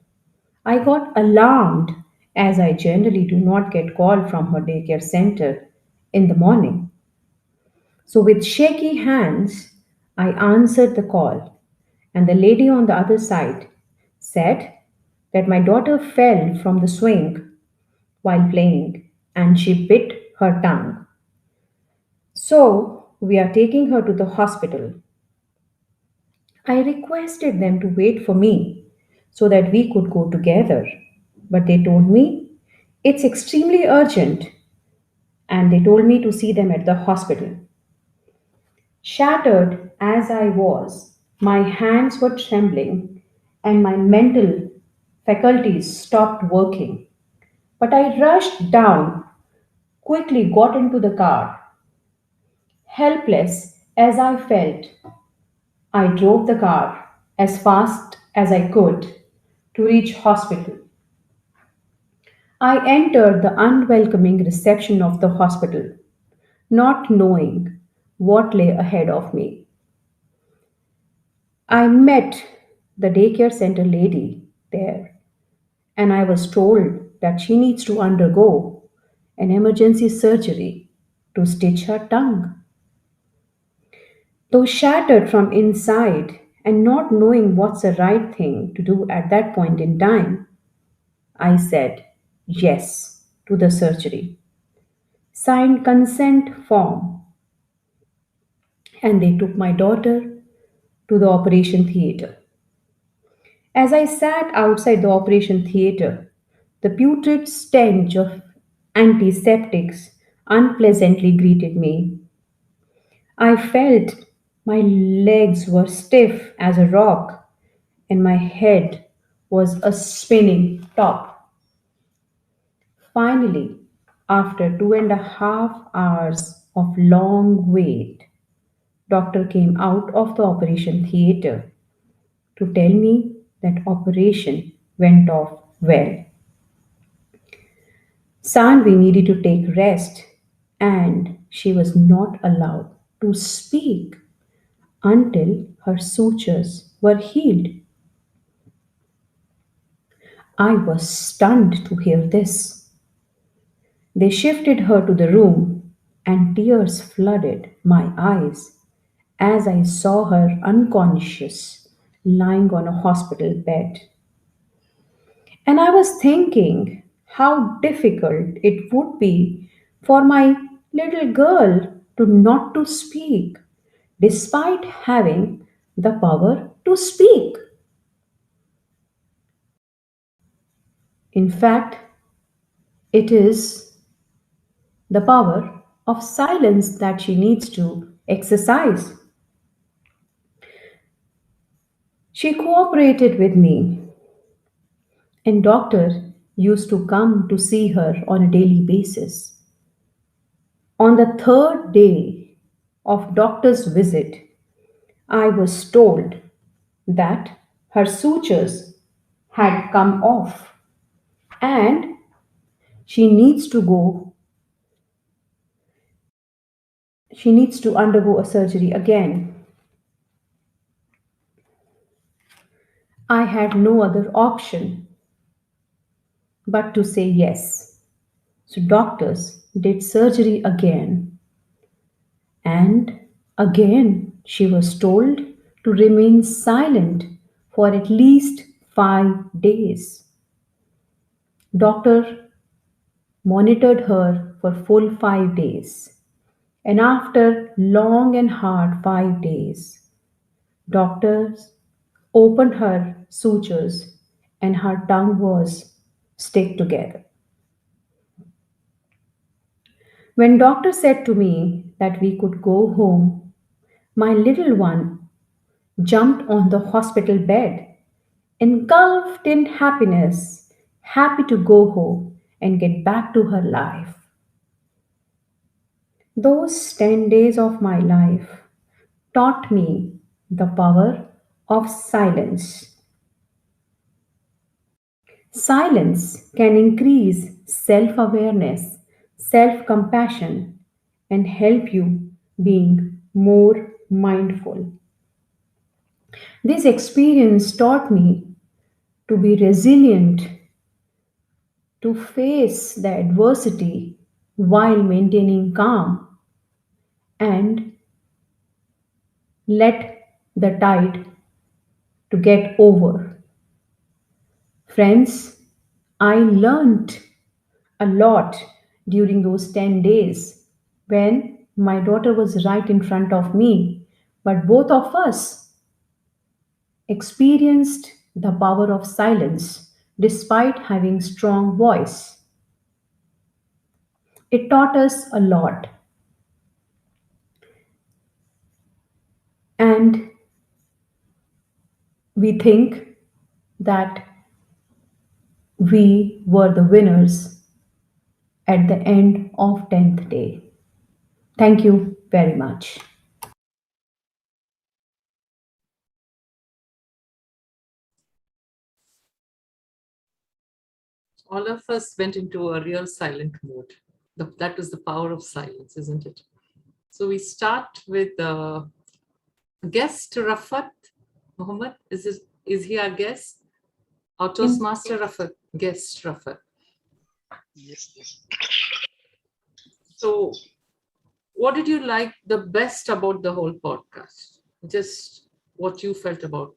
I got alarmed as I generally do not get call from her daycare center in the morning. So with shaky hands, I answered the call, and the lady on the other side said that my daughter fell from the swing while playing and she bit her tongue. So we are taking her to the hospital. I requested them to wait for me so that we could go together, but they told me it's extremely urgent and they told me to see them at the hospital. Shattered as I was, my hands were trembling and my mental faculties stopped working. But I rushed down, quickly got into the car. Helpless as I felt, I drove the car as fast as I could to reach hospital. I entered the unwelcoming reception of the hospital, not knowing what lay ahead of me. I met the daycare center lady there, and I was told that she needs to undergo an emergency surgery to stitch her tongue. Though shattered from inside and not knowing what's the right thing to do at that point in time, I said yes to the surgery, signed consent form, and they took my daughter to the operation theater. As I sat outside the operation theater, the putrid stench of antiseptics unpleasantly greeted me. I felt my legs were stiff as a rock and my head was a spinning top. Finally, after 2.5 hours of long wait, doctor came out of the operation theater to tell me that operation went off well. Sanvi needed to take rest and she was not allowed to speak until her sutures were healed. I was stunned to hear this. They shifted her to the room and tears flooded my eyes as I saw her unconscious lying on a hospital bed. And I was thinking how difficult it would be for my little girl to not to speak despite having the power to speak. In fact, it is the power of silence that she needs to exercise. She cooperated with me, and doctor used to come to see her on a daily basis. On the third day of doctor's visit, I was told that her sutures had come off and she needs to go she needs to undergo a surgery again. I had no other option but to say yes. So doctors did surgery again and again she was told to remain silent for at least 5 days. Doctor monitored her for full 5 days. And after long and hard 5 days, doctors opened her sutures and her tongue was stick together. When doctor said to me that we could go home, my little one jumped on the hospital bed, engulfed in happiness, happy to go home and get back to her life. Those 10 days of my life taught me the power of silence. Silence can increase self awareness, self compassion, and help you being more mindful. This experience taught me to be resilient, to face the adversity while maintaining calm, and let the tide to get over. Friends, I learned a lot during those 10 days when my daughter was right in front of me, but both of us experienced the power of silence despite having strong voice. It taught us a lot, and we think that we were the winners at the end of 10th day. Thank you very much. All of us went into a real silent mode. That was the power of silence, isn't it? So we start with guest Rafat Muhammad. Is he our guest? Or Toastmaster Rafat? Guest Rafat. Yes, yes. So what did you like the best about the whole podcast? Just what you felt about.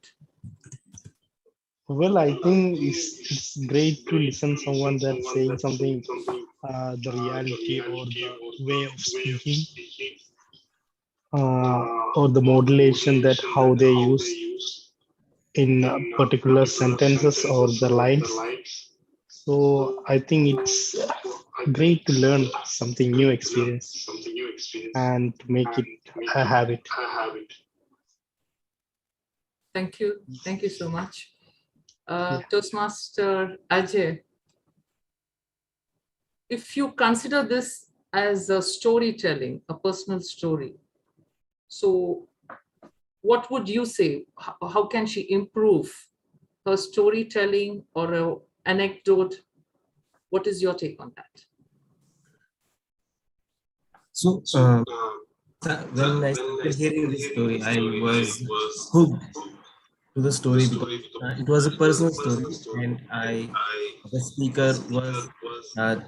Well, I think it's great to listen someone that's saying something, the reality or the way of speaking, or the modulation that how they use in particular sentences or the lines. So I think it's great to learn something new experience and to make it a habit. Thank you. Thank you so much. Yeah. Toastmaster Ajay, if you consider this as a storytelling, a personal story, so what would you say? How can she improve her storytelling or an anecdote? What is your take on that? So, when I started hearing this story, I was hooked to the story because it was a personal story, and the speaker was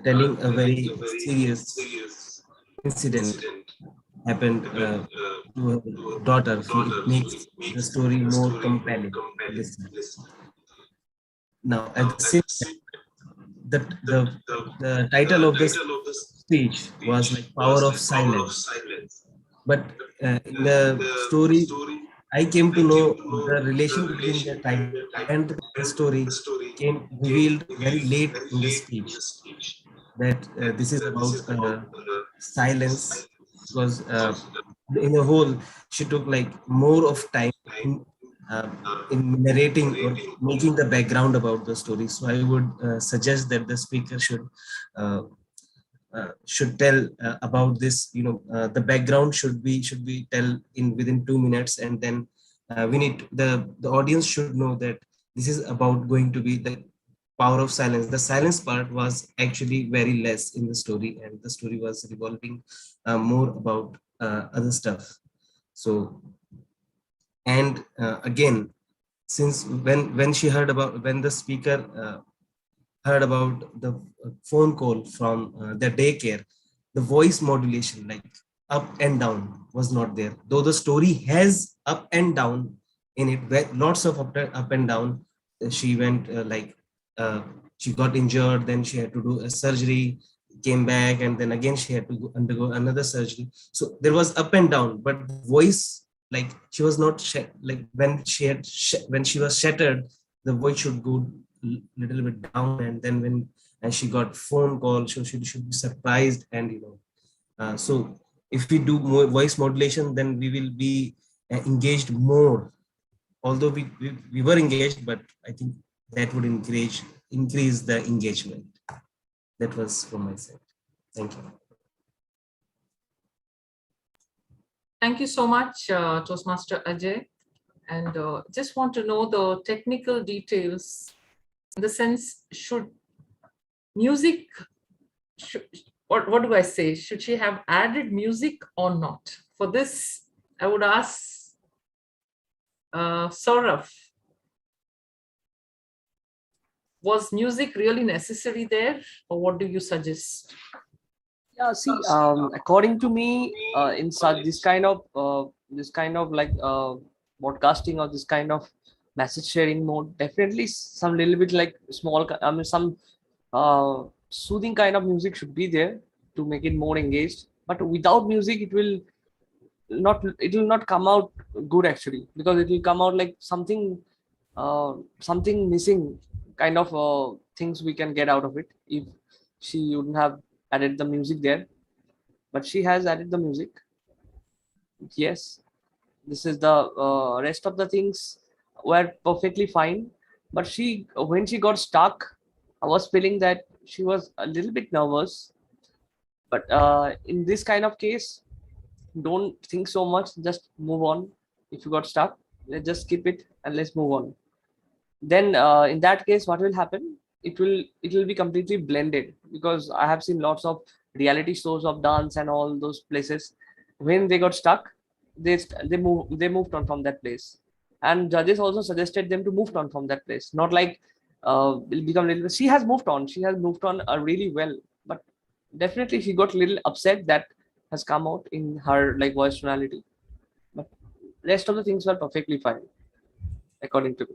telling a very serious incident happened to her daughter. So it makes the story more compelling to listen. Now, at the same time, the, the, the title of this speech was like Power of Silence. But in the story, I came to know the relation between the title and the story came revealed very late in the speech, that this is about silence, because in a whole she took like more of time in, uh, in narrating or making the background about the story. So I would suggest that the speaker uh, should tell about this. The background should be tell in within 2 minutes, and then we need the audience should know that this is about going to be the power of silence. The silence part was actually very less in the story, and the story was revolving more about other stuff. So, and again, since when she heard about, when the speaker heard about the phone call from the daycare, the voice modulation, like up and down, was not there. Though the story has up and down in it, lots of up and down. She went she got injured, then she had to do a surgery, came back, and then again she had to undergo another surgery. So there was up and down, but voice, like she was not like when she was shattered, the voice should go little bit down, and then and she got phone call, so she should be surprised, and so if we do more voice modulation, then we will be engaged more. Although we were engaged, but I think that would increase the engagement. That was from my side. Thank you. Thank you so much, Toastmaster Ajay. And just want to know the technical details, in the sense, should music, what do I say? Should she have added music or not? For this, I would ask Saurav, was music really necessary there, or what do you suggest? Yeah, see, according to me, in such this kind of like broadcasting or this kind of message sharing mode, definitely some little bit like small, I mean, some soothing kind of music should be there to make it more engaged. But without music, it will not come out good actually, because it will come out like something missing kind of things we can get out of it if she wouldn't have added the music there. But she has added the music. Yes, this is the rest of the things were perfectly fine. But when she got stuck, I was feeling that she was a little bit nervous. But in this kind of case, don't think so much, just move on. If you got stuck, let's just skip it and let's move on. Then in that case, what will happen, it will be completely blended, because I have seen lots of reality shows of dance and all those places. When they got stuck, they moved on from that place, and judges also suggested them to move on from that place, not like will become little. She has moved on, really well, but definitely she got a little upset. That has come out in her like voice tonality, but rest of the things were perfectly fine according to me.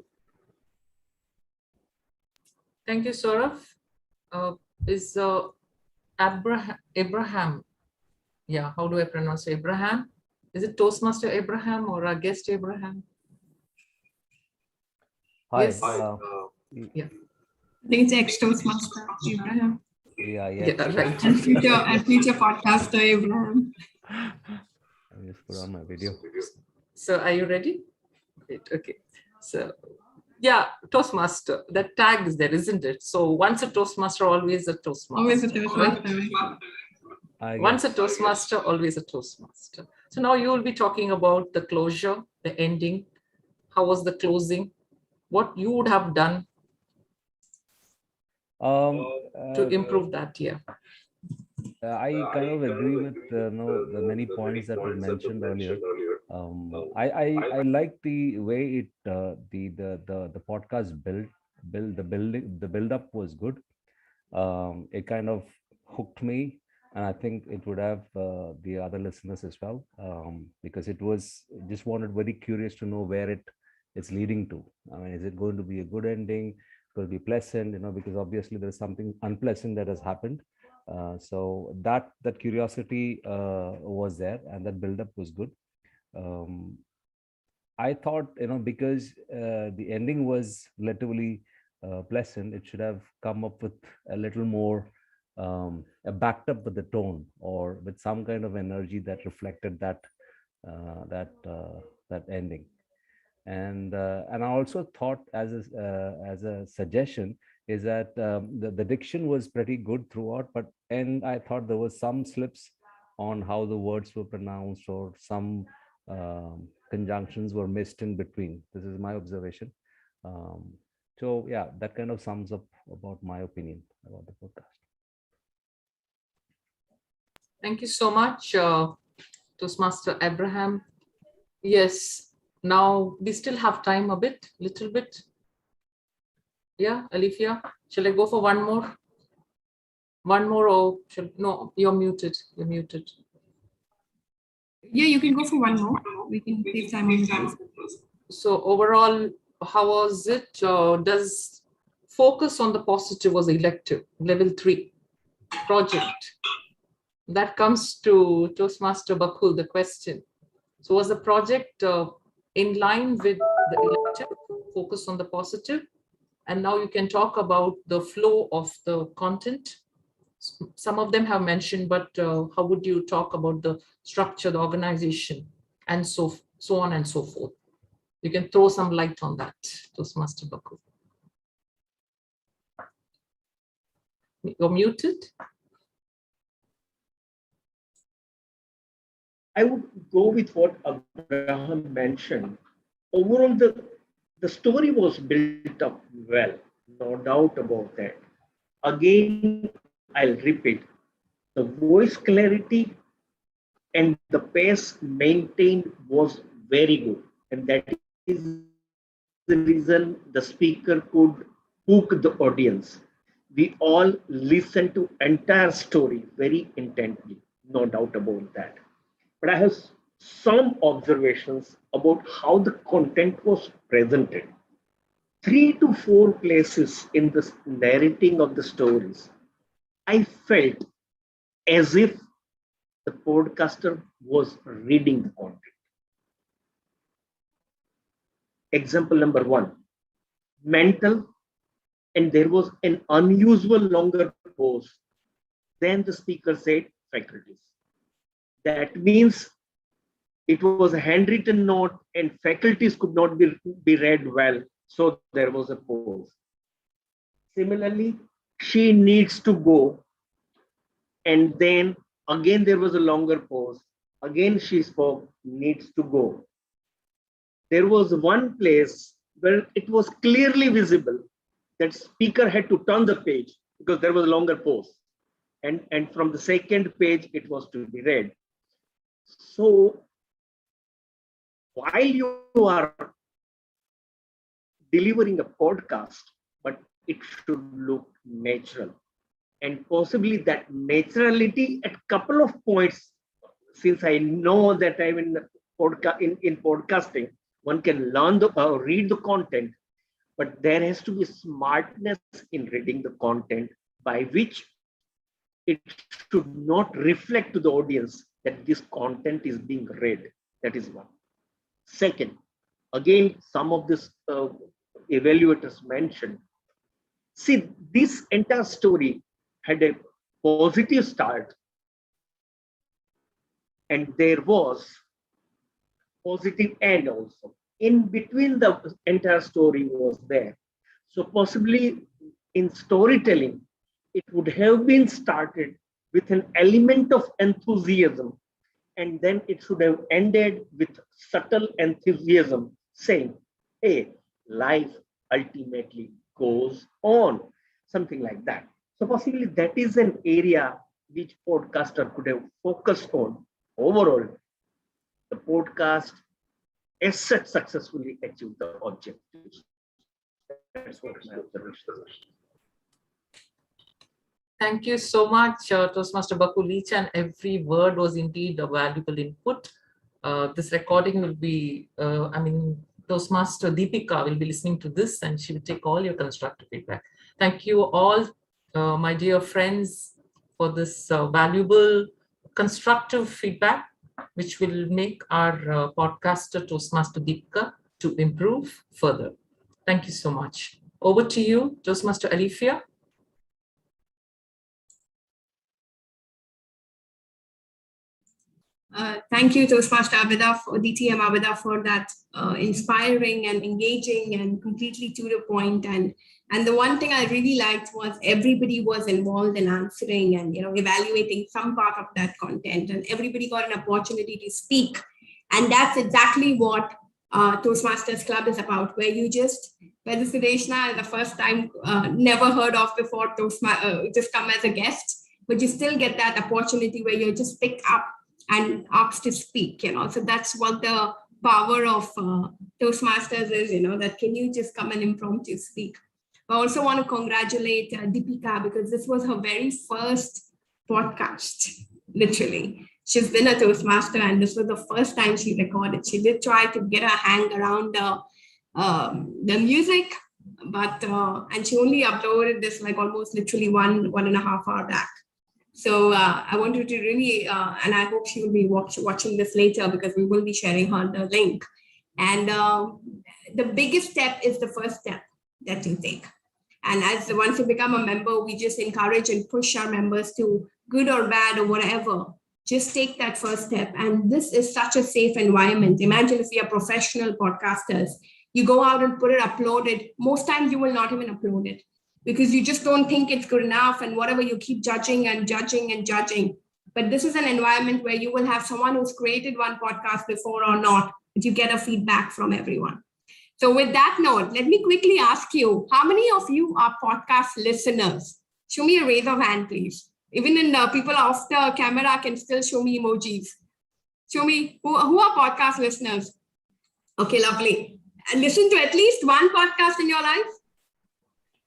Thank you, Saurav. Is Abraham, yeah, how do I pronounce Abraham? Is it Toastmaster Abraham or our guest Abraham? Hi. Yes. Yeah. I think it's ex-Toastmaster Abraham. Yeah, right. And future podcaster Abraham. I'll just put on my video. So are you ready? Great. Okay. So yeah, Toastmaster, that tag is there, isn't it? So once a Toastmaster, always a Toastmaster. Always a Toastmaster. Right? Once a Toastmaster, always a Toastmaster. So now you will be talking about the closure, the ending. How was the closing? What you would have done to improve that, yeah. I kind of agree with the many points that were mentioned earlier. I like the way it the podcast the build up was good. It kind of hooked me, and I think it would have the other listeners as well, because it was just wanted very curious to know where it's leading to. I mean, is it going to be a good ending? Going to be pleasant? Because obviously there's something unpleasant that has happened. So that curiosity was there, and that build up was good. I thought, because the ending was relatively pleasant, it should have come up with a little more backed up with the tone, or with some kind of energy that reflected that ending. And I also thought, as a suggestion, is that the diction was pretty good throughout, and I thought there was some slips on how the words were pronounced, or some conjunctions were missed in between. This is my observation. So yeah, that kind of sums up about my opinion about the podcast. Thank you so much, Toastmaster Abraham. Yes, now we still have time a little bit. Yeah, Alifia, shall I go for one more? One more, or no, you're muted. You're muted. Yeah, you can go for one more. We can save time on time. So overall, how was it? Does focus on the positive was elective, level 3 project? That comes to Toastmaster Bakul, the question. So was the project in line with the elective, focus on the positive? And now you can talk about the flow of the content. Some of them have mentioned, but how would you talk about the structure, the organization, and so on and so forth? You can throw some light on that, Toastmaster Bakul. You're muted. I would go with what Abraham mentioned. Overall, the story was built up well, no doubt about that. Again, I'll repeat, the voice clarity and the pace maintained was very good. And that is the reason the speaker could hook the audience. We all listened to entire story very intently, no doubt about that. But I have some observations about how the content was presented. 3 to 4 places in the narrating of the stories, I felt as if the podcaster was reading the content. Example number 1, mental, and there was an unusual longer pause. Then the speaker said faculties. That means it was a handwritten note and faculties could not be read well. So there was a pause. Similarly, she needs to go. And then again, there was a longer pause. Again, she spoke, needs to go. There was one place where it was clearly visible that speaker had to turn the page because there was a longer pause. And from the second page, it was to be read. So while you are delivering a podcast, but it should look natural. And possibly that naturality at a couple of points, since I know that I'm in podcasting, one can learn read the content, but there has to be smartness in reading the content by which it should not reflect to the audience that this content is being read. That is one. Second, again, some of this evaluators mentioned, see, this entire story had a positive start and there was positive end also. In between, the entire story was there. So possibly in storytelling, it would have been started with an element of enthusiasm, and then it should have ended with subtle enthusiasm saying, hey, life ultimately goes on, something like that. So possibly that is an area which podcaster could have focused on. Overall, the podcast as such successfully achieved the objectives. That's what my observation is. Thank you so much, Toastmaster Bakul. Each and every word was indeed a valuable input. This recording will be, Toastmaster Deepika will be listening to this and she will take all your constructive feedback. Thank you all, my dear friends, for this valuable, constructive feedback, which will make our podcaster Toastmaster Deepika to improve further. Thank you so much. Over to you, Toastmaster Alifia. Thank you, Toastmaster Abida, for DTM Abida, for that inspiring and engaging and completely to the point. And the one thing I really liked was everybody was involved in answering and evaluating some part of that content, and everybody got an opportunity to speak. And that's exactly what Toastmasters Club is about, where whether Sudeshna is the first time, never heard of before, just come as a guest, but you still get that opportunity where you're just picked up and asked to speak, So that's what the power of Toastmasters is, that can you just come and impromptu speak. I also want to congratulate Deepika, because this was her very first podcast, literally. She's been a Toastmaster and this was the first time she recorded. She did try to get her hang around the music, but and she only uploaded this like almost literally 1.5 hour back. So I want you to really, and I hope she will be watching this later, because we will be sharing her the link. And the biggest step is the first step. that you take. And as once you become a member, we just encourage and push our members to, good or bad or whatever, just take that first step. And this is such a safe environment. Imagine if we are professional podcasters, you go out and put it, upload it. Most times you will not even upload it because you just don't think it's good enough, and whatever, you keep judging and judging and judging. But this is an environment where you will have someone who's created one podcast before or not, but you get a feedback from everyone. So with that note, let me quickly ask you, how many of you are podcast listeners? Show me a raise of hand, please. Even in people off the camera can still show me emojis. Show me who are podcast listeners. Okay, lovely. And listen to at least one podcast in your life?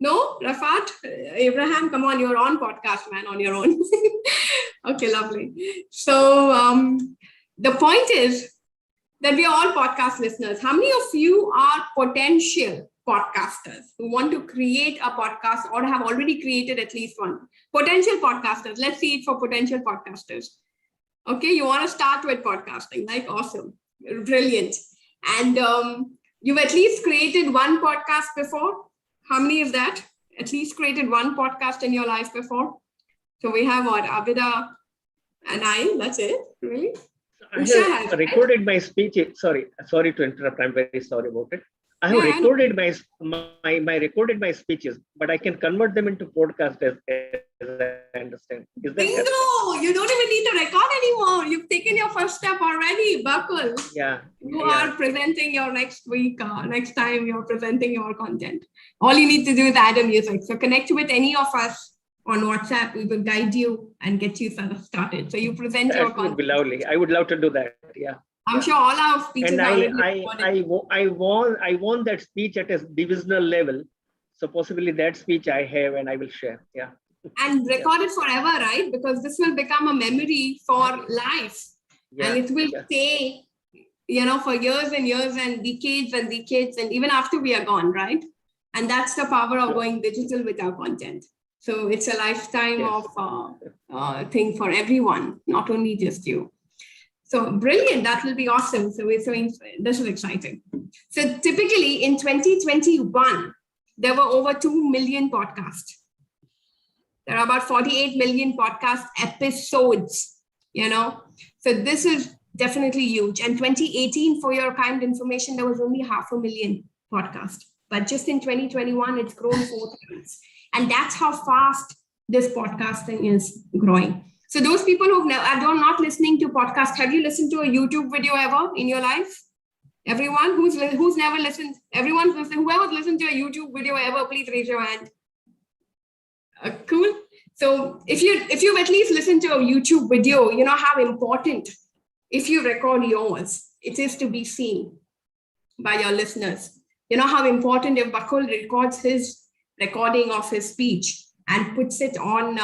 No, Rafat, Abraham, come on, you're on podcast, man, on your own. Okay, lovely. So the point is that we are all podcast listeners. How many of you are potential podcasters who want to create a podcast or have already created at least one? Potential podcasters. Let's see it for potential podcasters. Okay, you want to start with podcasting, like awesome, brilliant. And you've at least created one podcast before. How many is that? At least created one podcast in your life before. So we have what? Abida and I, that's it, really? I have recorded my speech. Sorry to interrupt. I'm very sorry about it. I have recorded my speeches, but I can convert them into podcast as I understand. Is that bingo? You don't even need to record anymore. You've taken your first step already, Bakul. Yeah. You are presenting your next week, next time you're presenting your content. All you need to do is add a music. So connect with any of us on WhatsApp. We will guide you and get you started. So you present your content. That would be lovely. I would love to do that. Yeah. I'm sure all our speeches and I won that speech at a divisional level. So possibly that speech I have and I will share. Yeah. And record it forever, right? Because this will become a memory for life. Yeah. And it will stay, for years and years and decades and even after we are gone, right? And that's the power of going digital with our content. So it's a lifetime of thing for everyone, not only just you. So brilliant, that will be awesome. So this is exciting. So typically in 2021, there were over 2 million podcasts. There are about 48 million podcast episodes, So this is definitely huge. And 2018, for your kind information, there was only 500,000 podcasts. But just in 2021, it's grown 4 times. And that's how fast this podcasting is growing. So those people who are not listening to podcasts, have you listened to a YouTube video ever in your life? Everyone who's never listened, everyone's listened, whoever's listened to a YouTube video ever, please raise your hand. Cool. So if you've at least listened to a YouTube video, you know how important, if you record yours, it is to be seen by your listeners. You know how important if Bakul records his recording of his speech and puts it on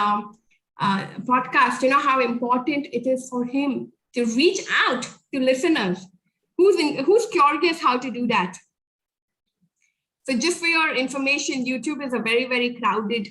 podcast, you know how important it is for him to reach out to listeners. Who's curious how to do that? So just for your information, YouTube is a very, very crowded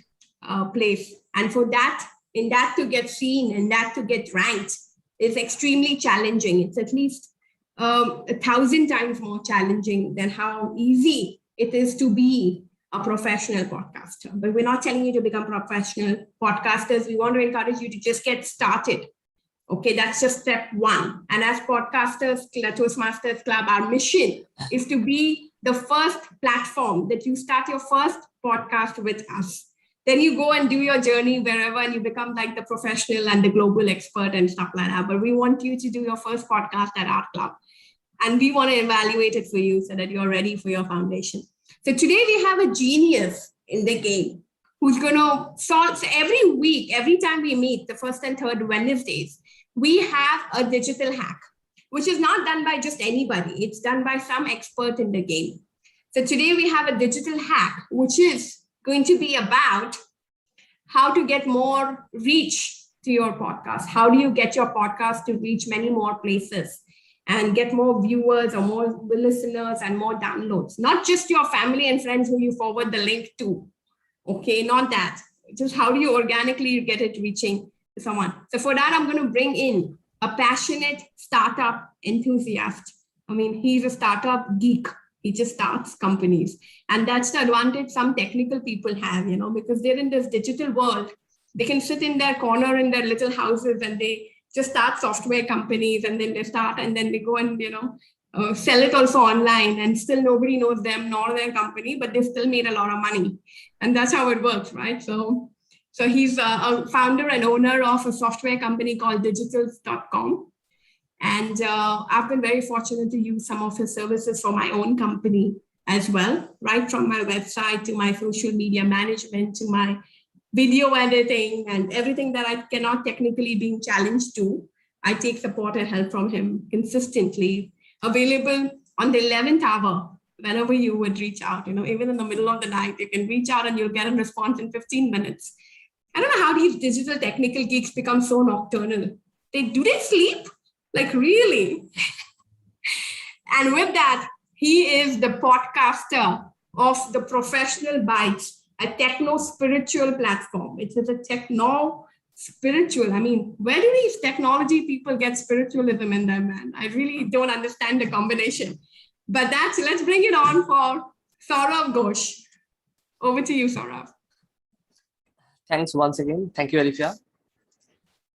place. And for that, in that to get seen and that to get ranked is extremely challenging. It's at least 1,000 times more challenging than how easy it is to be a professional podcaster. But we're not telling you to become professional podcasters. We want to encourage you to just get started. Okay, that's just step one. And as podcasters, Toastmasters Club, our mission is to be the first platform that you start your first podcast with us. Then you go and do your journey wherever and you become like the professional and the global expert and stuff like that. But we want you to do your first podcast at our club. And we want to evaluate it for you so that you're ready for your foundation. So today we have a genius in the game who's going to solve. So every week, every time we meet, the first and third Wednesdays, we have a digital hack, which is not done by just anybody. It's done by some expert in the game. So today we have a digital hack, which is going to be about how to get more reach to your podcast. How do you get your podcast to reach many more places and get more viewers or more listeners and more downloads? Not just your family and friends who you forward the link to. Okay, not that. Just how do you organically get it reaching to someone? So for that, I'm going to bring in a passionate startup enthusiast. I mean, he's a startup geek. He just starts companies. And that's the advantage some technical people have, because they're in this digital world. They can sit in their corner in their little houses and they just start software companies, and then they go and, sell it also online, and still nobody knows them nor their company, but they still made a lot of money. And that's how it works, right? So he's a founder and owner of a software company called digitals.com. And I've been very fortunate to use some of his services for my own company as well, right from my website to my social media management to my video editing and everything that I cannot technically be challenged to. I take support and help from him consistently, available on the 11th hour, whenever you would reach out, even in the middle of the night, you can reach out and you'll get a response in 15 minutes. I don't know how these digital technical geeks become so nocturnal. Do they sleep? Like, really? And with that, he is the podcaster of the Professional Bites, a techno-spiritual platform. It is a techno-spiritual. I mean, where do these technology people get spiritualism in them, man? I really don't understand the combination. But let's bring it on for Saurav Ghosh. Over to you, Saurav. Thanks once again. Thank you, Alifia.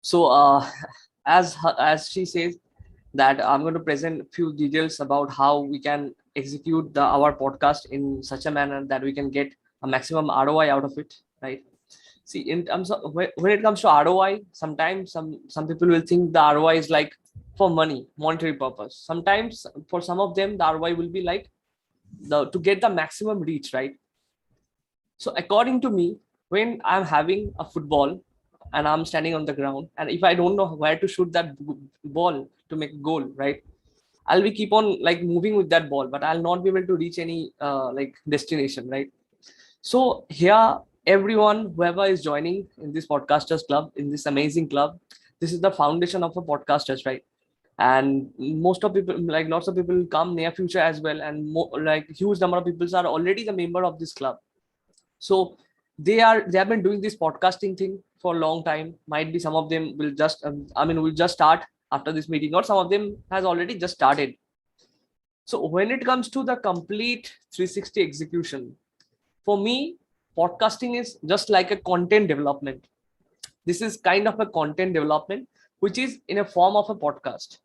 So as she says that I'm going to present a few details about how we can execute our podcast in such a manner that we can get a maximum ROI out of it, right? See, in terms of when it comes to ROI, sometimes some people will think the ROI is like for monetary purpose. Sometimes for some of them, the ROI will be like to get the maximum reach, right? So according to me, when I'm having a football and I'm standing on the ground, and if I don't know where to shoot that ball to make a goal, right, I'll be keep on like moving with that ball, but I'll not be able to reach any like destination, right? So here, everyone, whoever is joining in this podcasters club, in this amazing club, this is the foundation of a podcasters, right? And most of people, like lots of people, come near future as well, and like huge number of people are already the member of this club. So they have been doing this podcasting thing for a long time. Might be some of them will just will just start after this meeting, or some of them has already just started. So when it comes to the complete 360 execution, for me, podcasting is just like a content development. This is kind of a content development which is in a form of a podcast.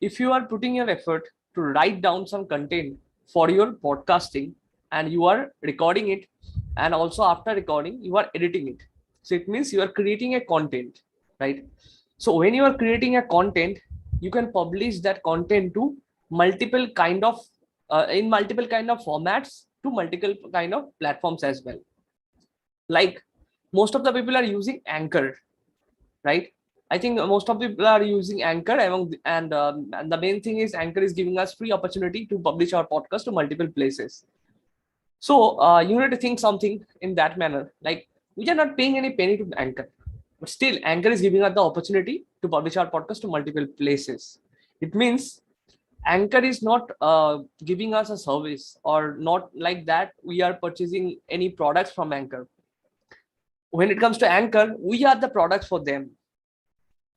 If you are putting your effort to write down some content for your podcasting, and you are recording it, and also after recording you are editing it, so it means you are creating a content, right? So when you are creating a content, you can publish that content to multiple kind of in multiple kind of formats to multiple kind of platforms as well. Like most of the people are using Anchor, right? I think most of people are using Anchor, and the main thing is Anchor is giving us free opportunity to publish our podcast to multiple places. So you need to think something in that manner. Like, we are not paying any penny to Anchor, but still Anchor is giving us the opportunity to publish our podcast to multiple places. It means Anchor is not giving us a service, or not like that we are purchasing any products from Anchor. When it comes to Anchor, we are the products for them.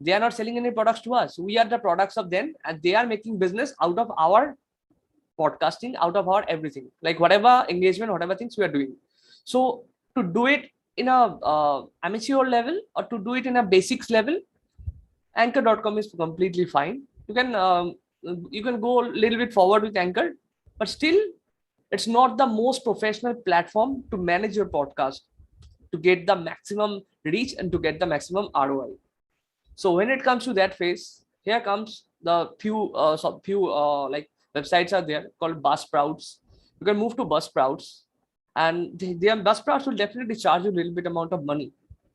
They are not selling any products to us. We are the products of them, and they are making business out of our podcasting, out of our everything, like whatever engagement, whatever things we are doing. So to do it in a amateur level, or to do it in a basics level, Anchor.com is completely fine. You can go a little bit forward with Anchor, but still it's not the most professional platform to manage your podcast, to get the maximum reach and to get the maximum ROI. So when it comes to that phase, here comes the few like websites are there called Buzzsprouts. You can move to Buzzsprouts, and their Buzzsprouts will definitely charge you a little bit amount of money.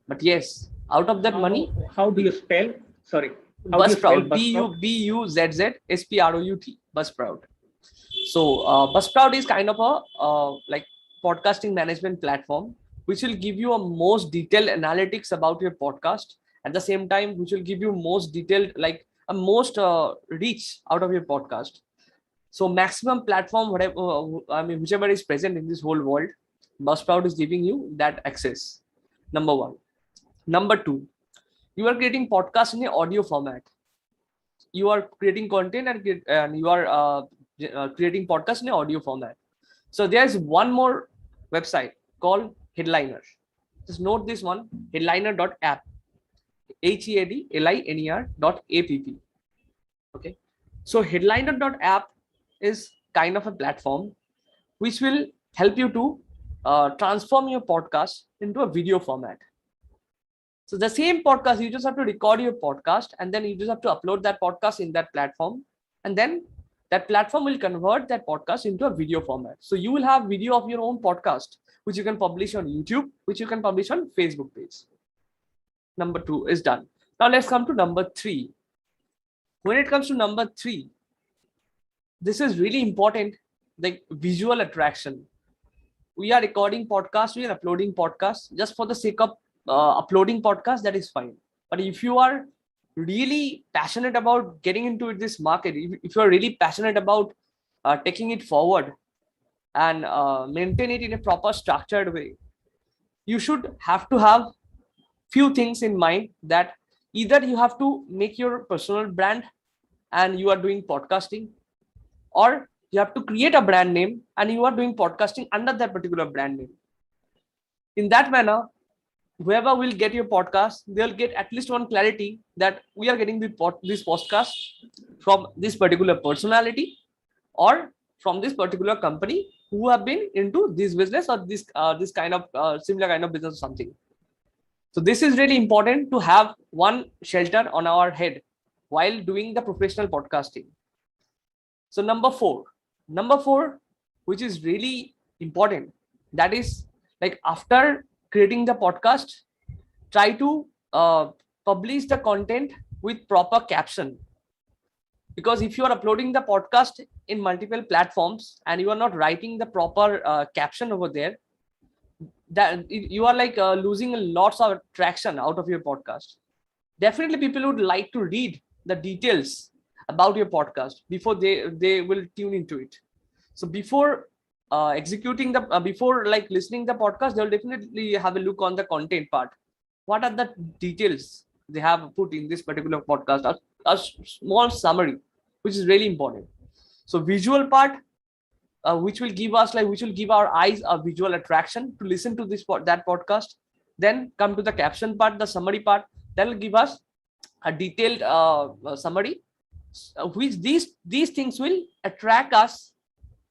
But yes, out of that money, how do you spell? Sorry, Buzzsprout, BUZZSPROUT, Buzzsprout. So Buzzsprout is kind of a like podcasting management platform, which will give you a most detailed analytics about your podcast. At the same time, which will give you most detailed, like a most reach out of your podcast. So maximum platform, whatever, whichever is present in this whole world, Buzzsprout is giving you that access. Number one. Number two, you are creating podcast in an audio format. You are creating content, and you are creating podcast in audio format. So there's one more website called Headliner. Just note this one, headliner.app, headliner.app. Okay. So headliner.app is kind of a platform which will help you to transform your podcast into a video format. So the same podcast, you just have to record your podcast and then you just have to upload that podcast in that platform. And then that platform will convert that podcast into a video format. So you will have video of your own podcast, which you can publish on YouTube, which you can publish on Facebook page. Number 2 is done. Now let's come to number 3. When it comes to number 3, this is really important, like visual attraction. We are recording podcasts, we are uploading podcasts just for the sake of uploading podcasts, that is fine. But if you are really passionate about getting into this market, if you are really passionate about taking it forward and maintain it in a proper structured way, you should have to have few things in mind. That either you have to make your personal brand and you are doing podcasting, or you have to create a brand name and you are doing podcasting under that particular brand name. In that manner, whoever will get your podcast, they'll get at least one clarity that we are getting this podcast from this particular personality or from this particular company who have been into this business or this kind of similar kind of business or something. So this is really important to have one shelter on our head while doing the professional podcasting. So number four, which is really important, that is like after creating the podcast, try to publish the content with proper caption. Because if you are uploading the podcast in multiple platforms and you are not writing the proper caption over there, that you are like losing lots of traction out of your podcast. Definitely people would like to read the details about your podcast before they will tune into it. So before executing the before like listening the podcast, they'll definitely have a look on the content part. What are the details they have put in this particular podcast? A small summary, which is really important. So visual part, which will give us which will give our eyes a visual attraction to listen to that podcast. Then come to the caption part, the summary part. That will give us a detailed summary, which these things will attract us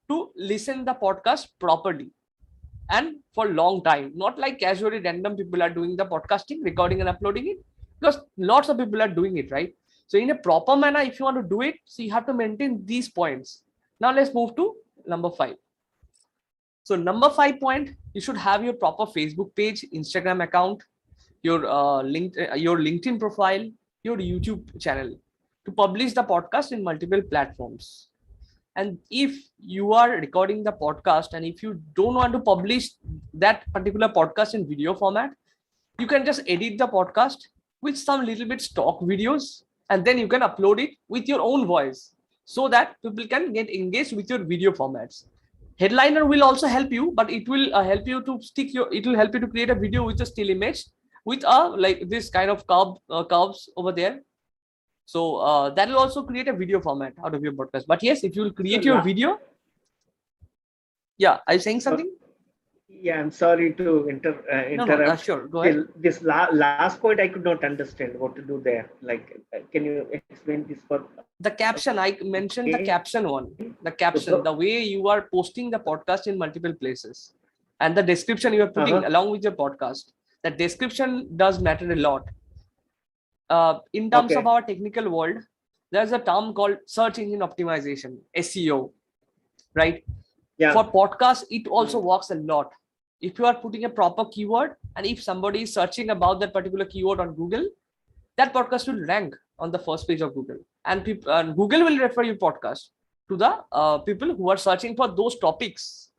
to listen the podcast properly and for long time. Not like casually random people are doing the podcasting, recording and uploading it, because lots of people are doing it, right? So in a proper manner, if you want to do it, so you have to maintain these points. Now let's move to number 5. So number 5 point, you should have your proper Facebook page, Instagram account, your LinkedIn profile, your YouTube channel to publish the podcast in multiple platforms. And if you are recording the podcast and if you don't want to publish that particular podcast in video format, you can just edit the podcast with some little bit stock videos and then you can upload it with your own voice so that people can get engaged with your video formats. Headliner will also help you, but it will help you to it will help you to create a video with a still image with like this kind of curves over there. So that will also create a video format out of your podcast. But yes, if you will create your video. Yeah, are you saying something? Yeah, I'm sorry to interrupt. No, sure, go ahead. This last point I could not understand what to do there. Like, can you explain this for? The caption, I mentioned the caption one. The caption, the way you are posting the podcast in multiple places, and the description you are putting along with your podcast. The description does matter a lot. In terms of our technical world, there's a term called search engine optimization, SEO, right? Yeah. For podcasts, it also works a lot. If you are putting a proper keyword and if somebody is searching about that particular keyword on Google, that podcast will rank on the first page of Google, and Google will refer your podcast to the people who are searching for those topics.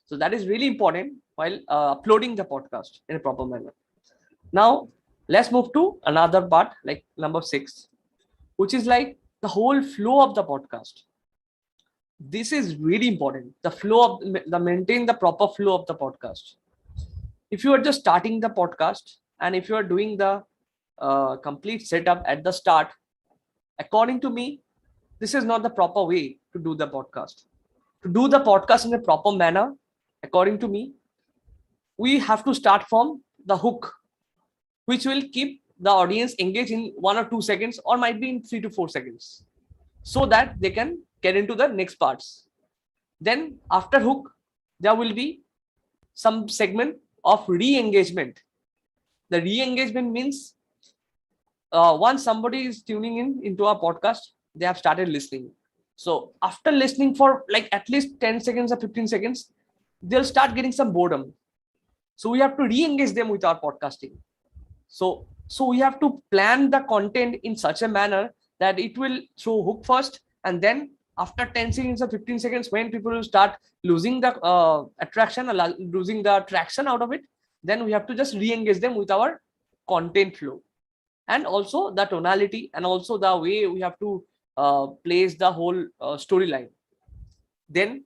So that is really important while uploading the podcast in a proper manner. Now let's move to another part, like number 6, which is like the whole flow of the podcast. This is really important. The flow of maintain the proper flow of the podcast. If you are just starting the podcast and if you are doing the complete setup at the start, according to me, this is not the proper way to do the podcast. To do the podcast in a proper manner, according to me, we have to start from the hook, which will keep the audience engaged in 1 or 2 seconds, or might be in 3 to 4 seconds, so that they can get into the next parts. Then after hook, there will be some segment of re-engagement. The re-engagement means once somebody is tuning in into our podcast, they have started listening. So after listening for like at least 10 seconds or 15 seconds, they'll start getting some boredom. So we have to re-engage them with our podcasting. So we have to plan the content in such a manner that it will throw hook first, and then after 10 seconds or 15 seconds, when people will start losing the attraction or losing the traction out of it, then we have to just re-engage them with our content flow, and also the tonality, and also the way we have to place the whole storyline. Then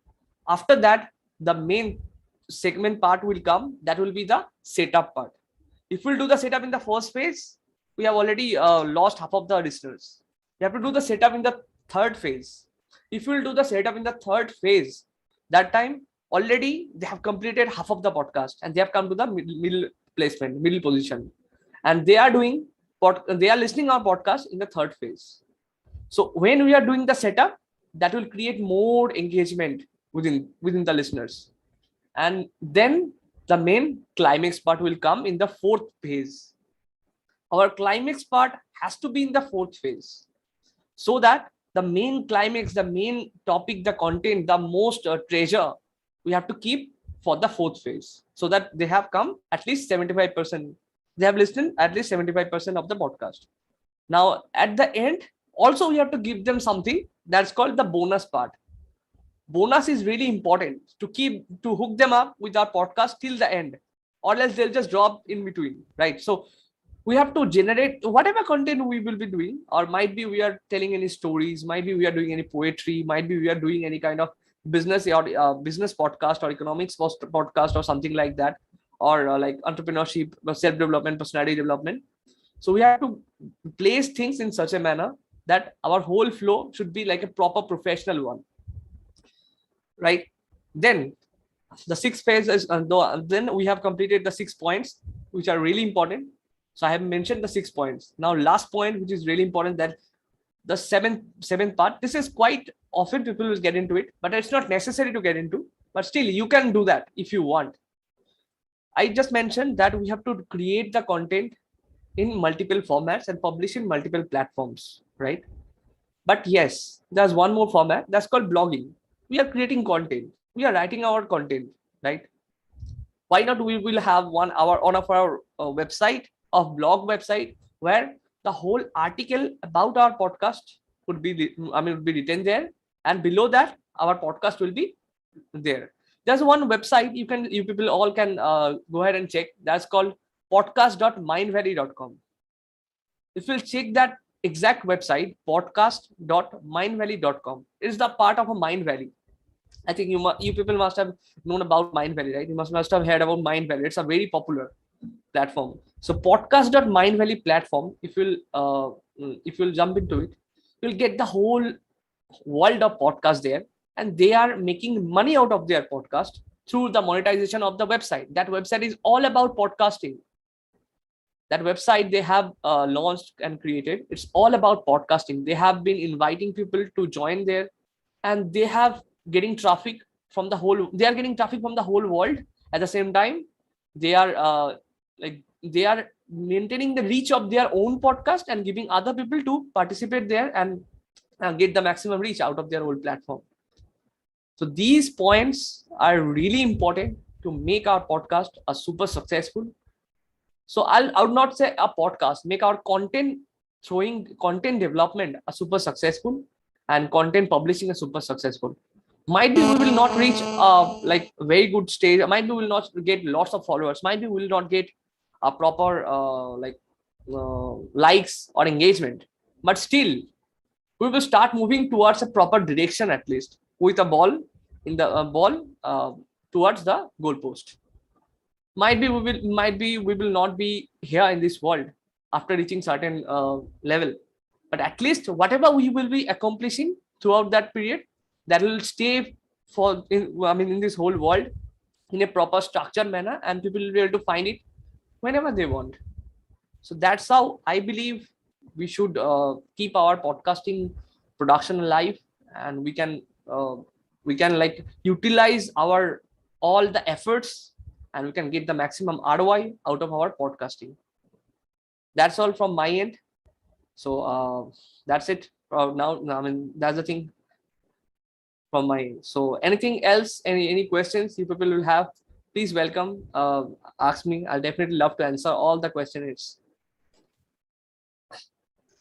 after that, the main segment part will come, that will be the setup part. If we'll do the setup in the first phase, we have already lost half of the listeners. We have to do the setup in the third phase. If we'll do the setup in the third phase, that time already they have completed half of the podcast and they have come to the middle placement, middle position, and they are listening our podcast in the third phase. So when we are doing the setup, that will create more engagement within the listeners, and then the main climax part will come in the fourth phase. Our climax part has to be in the fourth phase, so that the main climax, the main topic, the content, the most treasure, we have to keep for the fourth phase, so that they have come at least 75%. They have listened at least 75% of the podcast. Now at the end, also we have to give them something that's called the bonus part. Bonus is really important to hook them up with our podcast till the end, or else they'll just drop in between, right? So we have to generate whatever content we will be doing, or might be we are telling any stories, might be we are doing any poetry, might be we are doing any kind of business or business podcast or economics podcast or something like that, or like entrepreneurship, self-development, personality development. So we have to place things in such a manner that our whole flow should be like a proper professional one, right? Then the sixth phase is then we have completed the 6 points, which are really important. So I have mentioned the 6 points. Now last point, which is really important, that the seventh part. This is quite often people will get into it, but it's not necessary to get into, but still you can do that if you want. I just mentioned that we have to create the content in multiple formats and publish in multiple platforms, right? But yes, there's one more format that's called blogging. We are creating content, we are writing our content, right? Why not we will have 1 hour on of our website, of blog website, where the whole article about our podcast would be written there, and below that our podcast will be there. There's one website you people all can go ahead and check. That's called podcast.mindvalley.com. If you'll check that exact website, podcast.mindvalley.com, it is the part of a Mind Valley. I think you people must have known about Mind Valley, right? You must have heard about Mind Valley. It's a very popular platform. So podcast.mindvalley platform, if you'll jump into it, you'll get the whole world of podcast there, and they are making money out of their podcast through the monetization of the website. That website is all about podcasting. That website they have launched and created, it's all about podcasting. They have been inviting people to join there, and they have getting traffic from the whole world. At the same time, they are they are maintaining the reach of their own podcast and giving other people to participate there and get the maximum reach out of their whole platform. So these points are really important to make our podcast a super successful. So I would not say a podcast, make our content development a super successful, and content publishing a super successful. Might be we will not reach like very good stage, might be we will not get lots of followers, might be we will not get a proper likes or engagement, but still we will start moving towards a proper direction, at least with a ball in the towards the goalpost. Might be we will not be here in this world after reaching certain level, but at least whatever we will be accomplishing throughout that period, that will stay in this whole world in a proper structured manner, and people will be able to find it whenever they want. So that's how I believe we should keep our podcasting production alive, and we can like utilize our all the efforts, and we can get the maximum ROI out of our podcasting. That's all from my end. So that's it now. I mean, that's the thing from my end. So anything else, any questions you people will have, please welcome, ask me. I'll definitely love to answer all the questions.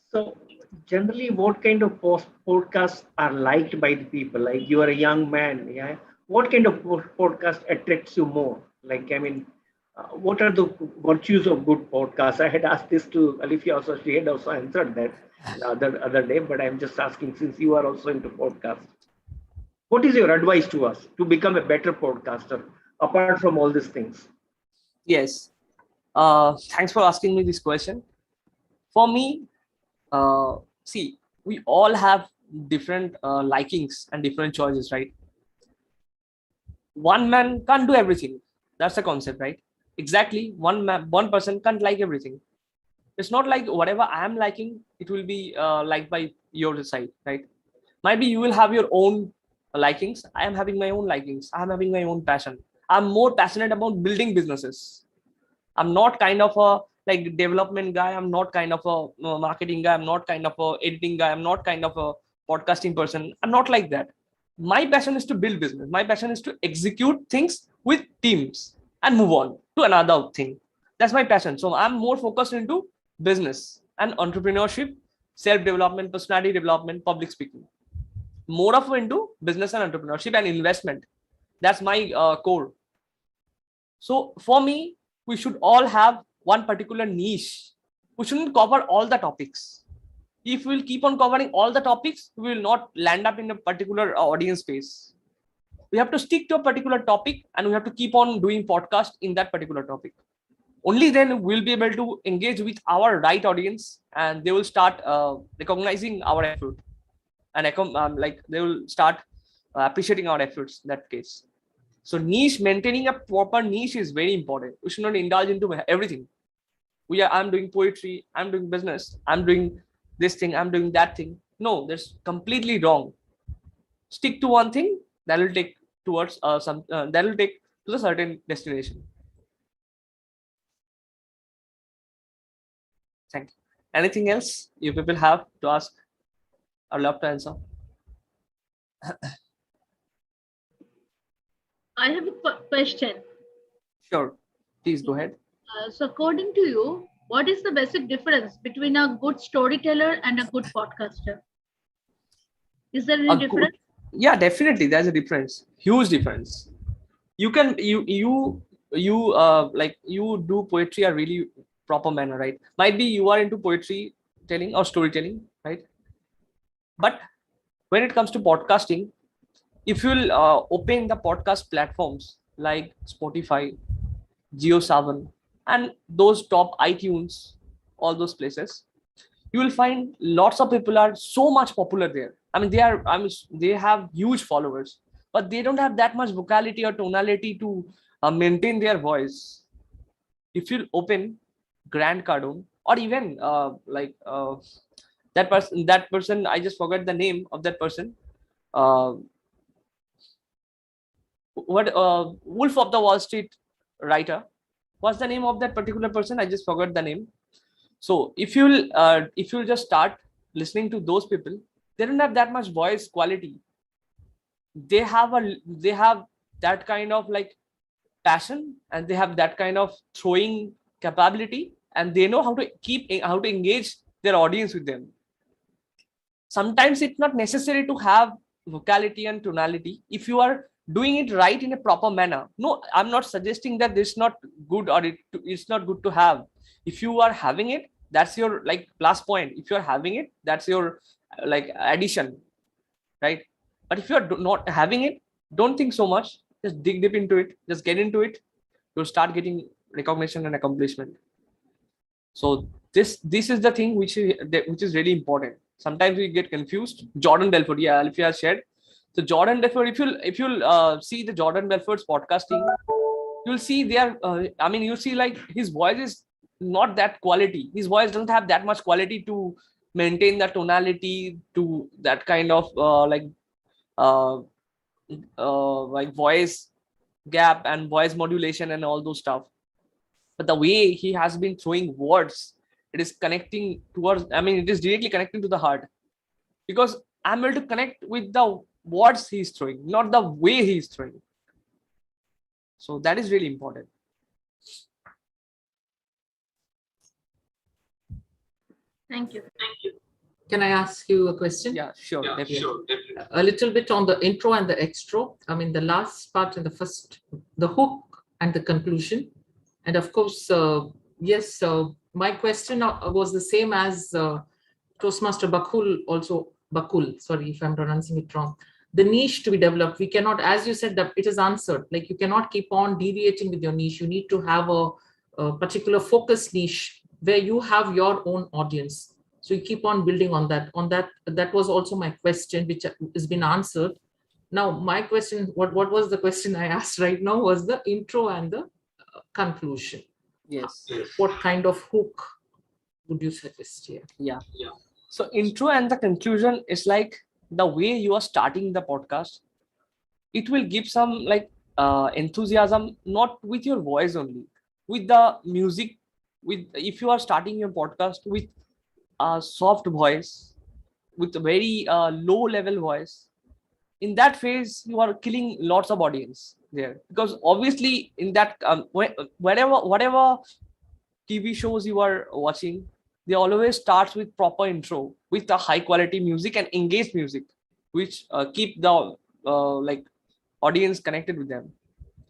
So generally, what kind of podcasts are liked by the people? Like you are a young man, yeah. What kind of podcast attracts you more? Like, I mean, what are the virtues of good podcasts? I had asked this to Alifia also. She had also answered that the other day, but I'm just asking since you are also into podcasts. What is your advice to us to become a better podcaster apart from all these things? Yes. Thanks for asking me this question. For me, see, we all have different likings and different choices, right? One man can't do everything. That's the concept, right? Exactly. One person can't like everything. It's not like whatever I am liking, it will be liked by your side, right? Maybe you will have your own likings. I am having my own likings. I am having my own passion. I'm more passionate about building businesses. I'm not kind of a like development guy. I'm not kind of a marketing guy. I'm not kind of a editing guy. I'm not kind of a podcasting person. I'm not like that. My passion is to build business. My passion is to execute things with teams and move on to another thing. That's my passion. So I'm more focused into business and entrepreneurship, self-development, personality development, public speaking. More of into business and entrepreneurship and investment. That's my core. So for me, we should all have one particular niche. We shouldn't cover all the topics. If we'll keep on covering all the topics, we will not land up in a particular audience space. We have to stick to a particular topic, and we have to keep on doing podcast in that particular topic. Only then we'll be able to engage with our right audience, and they will start recognizing our effort, and like they will start appreciating our efforts in that case. So niche, maintaining a proper niche is very important. We should not indulge into everything. I'm doing poetry, I'm doing business, I'm doing this thing, I'm doing that thing. No, that's completely wrong. Stick to one thing that will take towards that will take to a certain destination. Thank you. Anything else you people have to ask? I'd love to answer. I have a question. Sure, please go ahead. So according to you, what is the basic difference between a good storyteller and a good podcaster? Is there any difference? Yeah, definitely. There's a difference. Huge difference. You can you like you do poetry a really proper manner, right? Might be you are into poetry telling or storytelling, right? But when it comes to podcasting, if you'll open the podcast platforms like Spotify, Geo7, and those top iTunes, all those places, you will find lots of people are so much popular there. I mean, they have huge followers, but they don't have that much vocality or tonality to maintain their voice. If you open Grant Cardone, or even that person, I just forgot the name of that person. Wolf of the Wall Street writer. What's the name of that particular person? I just forgot the name. So if you'll just start listening to those people, they don't have that much voice quality. They have that kind of like passion, and they have that kind of throwing capability, and they know how to engage their audience with them. Sometimes it's not necessary to have vocality and tonality if you are doing it right in a proper manner. No, I'm not suggesting that this is not good or it's not good to have. If you are having it, that's your like plus point. If you're having it, that's your like addition, right? But if you're not having it, don't think so much. Just dig deep into it. Just get into it. You'll start getting recognition and accomplishment. So this is the thing which is really important. Sometimes we get confused. Jordan Belfort, yeah, if you have shared, So Jordan Belfort, if you'll see the Jordan Belfort's podcasting, you'll see you'll see like his voice is not that quality. His voice doesn't have that much quality to maintain the tonality, to that kind of uh, like voice gap and voice modulation and all those stuff. But the way he has been throwing words, it is connecting towards, it is directly connecting to the heart, because I'm able to connect with the words he's throwing, not the way he's throwing. So that is really important. Thank you. Can I ask you a question? Yeah, sure. Definitely. A little bit on the intro and the extra. The last part and the first, the hook and the conclusion. And of course, yes, my question was the same as Toastmaster Bakul, sorry if I'm pronouncing it wrong. The niche to be developed, we cannot, as you said, that it is answered. Like, you cannot keep on deviating with your niche. You need to have a particular focus niche where you have your own audience. So you keep on building on that. That was also my question, which has been answered. Now, my question, what was the question I asked right now, was the intro and the conclusion. Yes. What kind of hook would you suggest here? Yeah. So intro and the conclusion is like the way you are starting the podcast. It will give some enthusiasm, not with your voice only, with the music. If you are starting your podcast with a soft voice, with a very low level voice, in that phase you are killing lots of audience there, because obviously in that whatever TV shows you are watching, they always starts with proper intro, with a high quality music and engaged music, which keep the audience connected with them,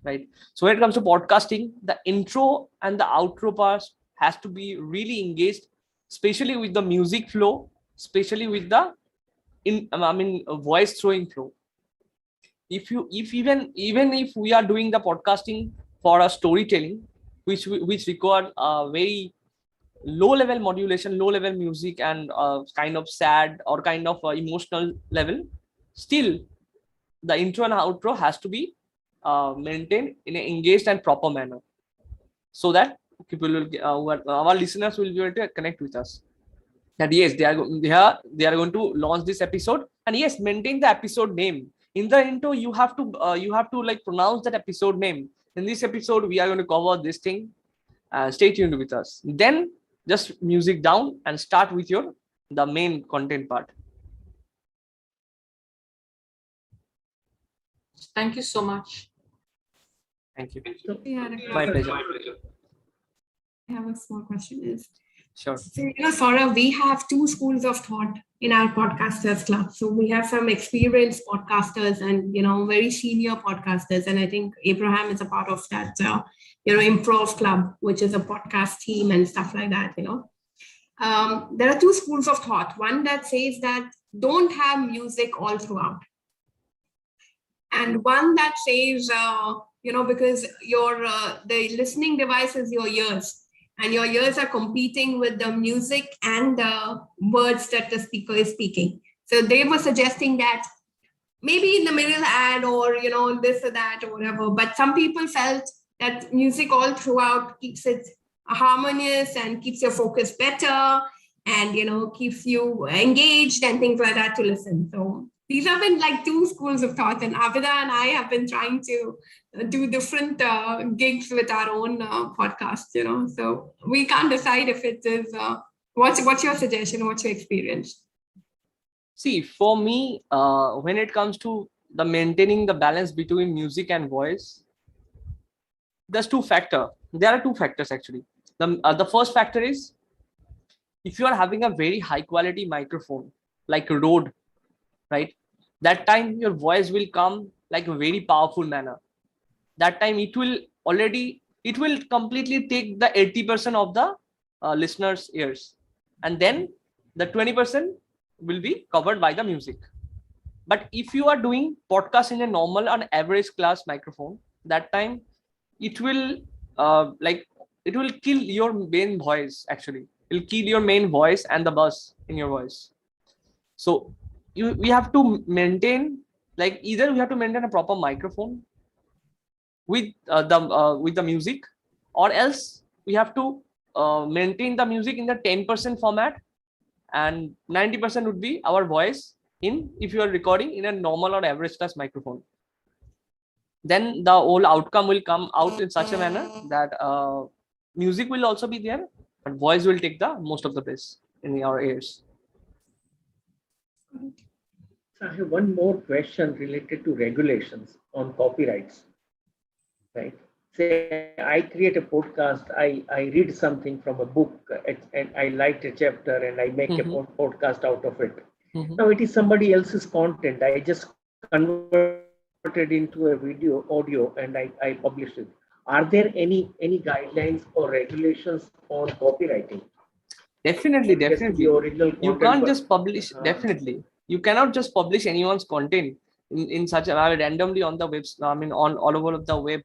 right? So when it comes to podcasting, the intro and the outro parts has to be really engaged, especially with the music flow, especially with the voice throwing flow. If even if we are doing the podcasting for a storytelling, which require a very low level modulation, low level music, and kind of sad or kind of emotional level, still the intro and outro has to be maintained in an engaged and proper manner, so that people will our listeners will be able to connect with us. That yes, they are going to launch this episode, and yes, maintain the episode name. In the intro, you have to like pronounce that episode name. In this episode, we are going to cover this thing. Stay tuned with us. Then just music down and start with the main content part. Thank you so much. Thank you. My pleasure. I have a small question. Sure. So, Saurabh, we have two schools of thought in our podcasters club. So we have some experienced podcasters and, very senior podcasters. And I think Abraham is a part of that, improv club, which is a podcast team and stuff like that, There are two schools of thought. One that says that don't have music all throughout. And one that says, because the listening device is your ears. And your ears are competing with the music and the words that the speaker is speaking. So they were suggesting that maybe in the middle ad or, this or that or whatever. But some people felt that music all throughout keeps it harmonious and keeps your focus better and, keeps you engaged and things like that to listen. So these have been like two schools of thought, and Abida and I have been trying to do different gigs with our own podcast, so we can't decide if it is, what's your suggestion, what's your experience? See, for me, when it comes to the maintaining the balance between music and voice, there are two factors actually. The first factor is, if you are having a very high quality microphone like Rode, right, that time your voice will come like a very powerful manner. That time it will completely take the 80% of the listeners' ears, and then the 20% will be covered by the music. But if you are doing podcast in a normal and average class microphone, that time it will kill your main voice. Actually, it will kill your main voice and the buzz in your voice. So we have to maintain Like either we have to maintain a proper microphone with the music, or else we have to maintain the music in the 10% format, and 90% would be our voice in, if you are recording in a normal or average class microphone. Then the whole outcome will come out in such a manner that music will also be there, but voice will take the most of the place in our ears. So I have one more question related to regulations on copyrights. Right. Say I create a podcast, I read something from a book and I liked a chapter and I make a podcast out of it. Now it is somebody else's content. I just converted into a video, audio, and I published it. Are there any guidelines or regulations on copywriting? Definitely. You can't just publish. Definitely, you cannot just publish anyone's content in such a randomly on the web. I mean, on all over the web,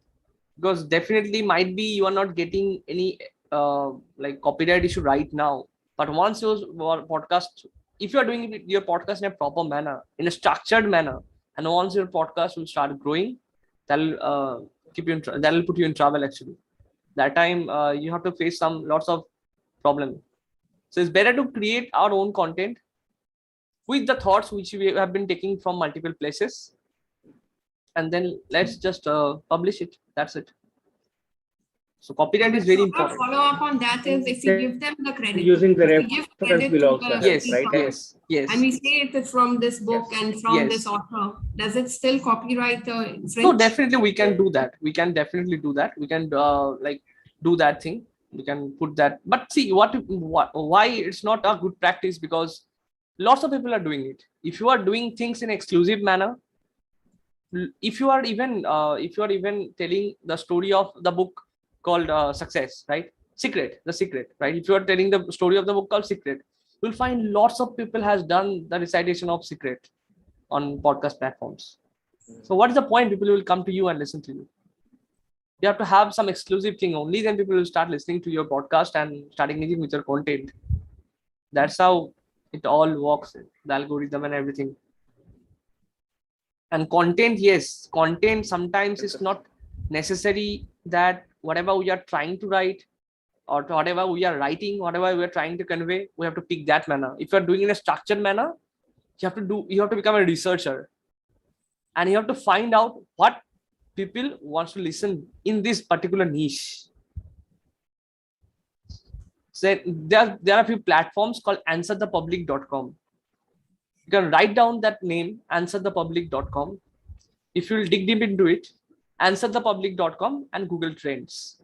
because definitely might be you are not getting any like copyright issue right now. But once your podcast, if you are doing your podcast in a proper manner, in a structured manner, and once your podcast will start growing, that'll keep you. That'll put you in trouble. Actually, that time you have to face some lots of problem. So it's better to create our own content with the thoughts which we have been taking from multiple places, and then let's just publish it. That's it. So copyright is very important. Follow up on that is if we give them the credit. Using the reference will also help, right? Yes. And we say it is from this book and from this author. Does it still copyright infringe? No, definitely we can do that. We can definitely do that. We can like do that thing. We can put that. But see why it's not a good practice, because lots of people are doing it. If you are doing things in exclusive manner, if you are even telling the story of the book called Success, right? The Secret, right? If you are telling the story of the book called Secret, you'll find lots of people has done the recitation of Secret on podcast platforms. So what is the point? People will come to you and listen to you. You have to have some exclusive thing, only then people will start listening to your podcast and start engaging with your content. That's how it all works, the algorithm and everything. And content, yes, content sometimes is not necessary that whatever we are trying to write or whatever we are writing, whatever we are trying to convey, we have to pick that manner. If you are doing in a structured manner, you have to become a researcher, and you have to find out what people want to listen in this particular niche. So there are a few platforms called answerthepublic.com. You can write down that name, answerthepublic.com. If you will dig deep into it, answerthepublic.com and Google Trends.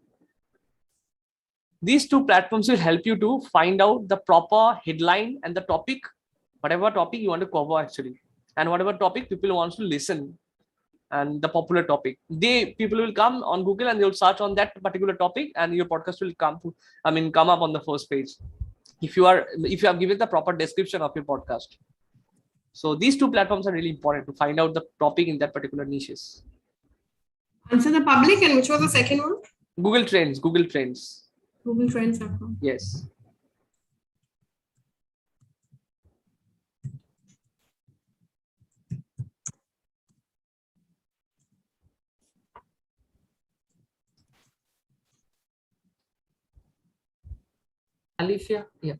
These two platforms will help you to find out the proper headline and the topic, whatever topic you want to cover actually, and whatever topic people want to listen, and the popular topic. People will come on Google and they will search on that particular topic, and your podcast will come up on the first page. If you have given the proper description of your podcast. So these two platforms are really important to find out the topic in that particular niches. Answer the Public, and which was the second one? Google Trends. GoogleTrends.com. Yes. Alifia, yeah.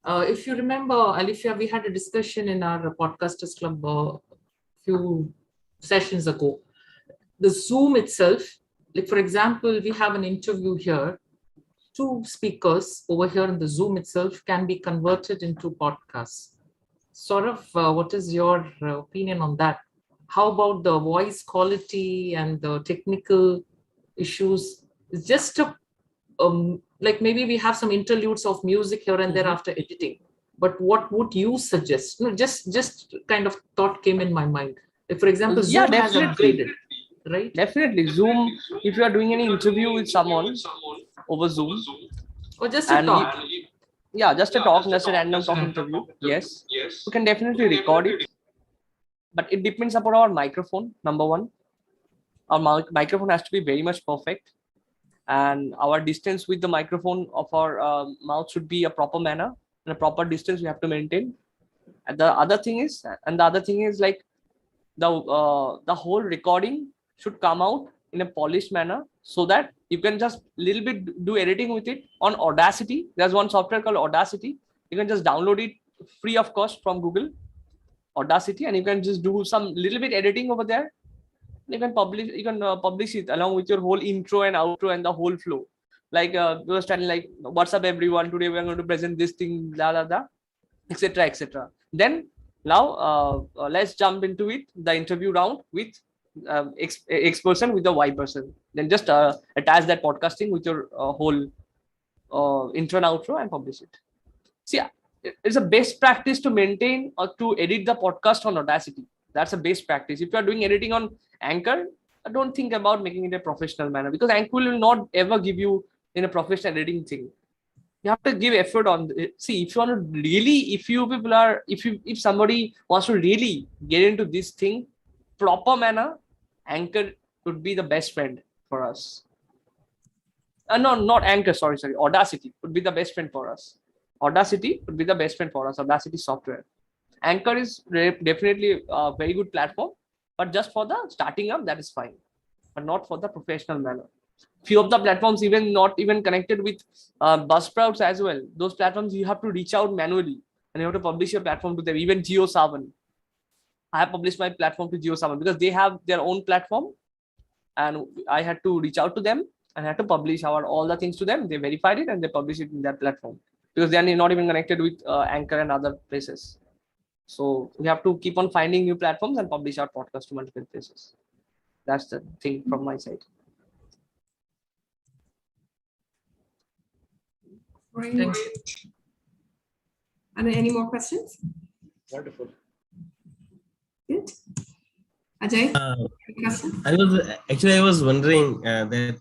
If you remember, Alifia, we had a discussion in our Podcasters Club a few sessions ago. The Zoom itself, like for example, we have an interview here. 2 speakers over here in the Zoom itself can be converted into podcasts. Sort of, what is your opinion on that? How about the voice quality and the technical issues? It's just a like maybe we have some interludes of music here and there after editing, but what would you suggest? Just kind of thought came in my mind. If, for example, Zoom has upgraded, right? Definitely. Zoom, if you are doing any interview with someone over Zoom, or just a talk. Just a random talk interview. Yes, you can definitely record it, but it depends upon our microphone. Number one, our microphone has to be very much perfect, and our distance with the microphone of our mouth should be a proper manner, and a proper distance we have to maintain. And the other thing is like the whole recording should come out in a polished manner, so that you can just little bit do editing with it on Audacity. There's one software called Audacity. You can just download it free of cost from Google, Audacity, and you can just do some little bit editing over there. You can publish it along with your whole intro and outro and the whole flow. Like we were starting like, what's up everyone, today we're going to present this thing, blah blah blah, etc etc. Then now let's jump into it, the interview round with X person with the Y person. Then just attach that podcasting with your whole intro and outro and publish it. See, it's a best practice to maintain or to edit the podcast on Audacity. That's a best practice. If you are doing editing on Anchor, don't think about making it a professional manner, because Anchor will not ever give you in a professional editing thing. You have to give effort on it. See, if you want to really, if somebody wants to really get into this thing proper manner, Anchor would be the best friend for us. No, not Anchor, sorry. Audacity would be the best friend for us. Audacity would be the best friend for us, Audacity software. Anchor is definitely a very good platform, but just for the starting up, that is fine, but not for the professional manner. Few of the platforms even not even connected with Buzzsprouts as well. Those platforms you have to reach out manually and you have to publish your platform to them. Even Geo7, I have published my platform to Geo7 because they have their own platform, and I had to reach out to them and had to publish all the things to them. They verified it and they publish it in their platform, because they are not even connected with Anchor and other places. So we have to keep on finding new platforms and publish our podcast to multiple places. That's the thing from my side. Thank you. Are there any more questions? Wonderful. Good. Ajay, I was wondering that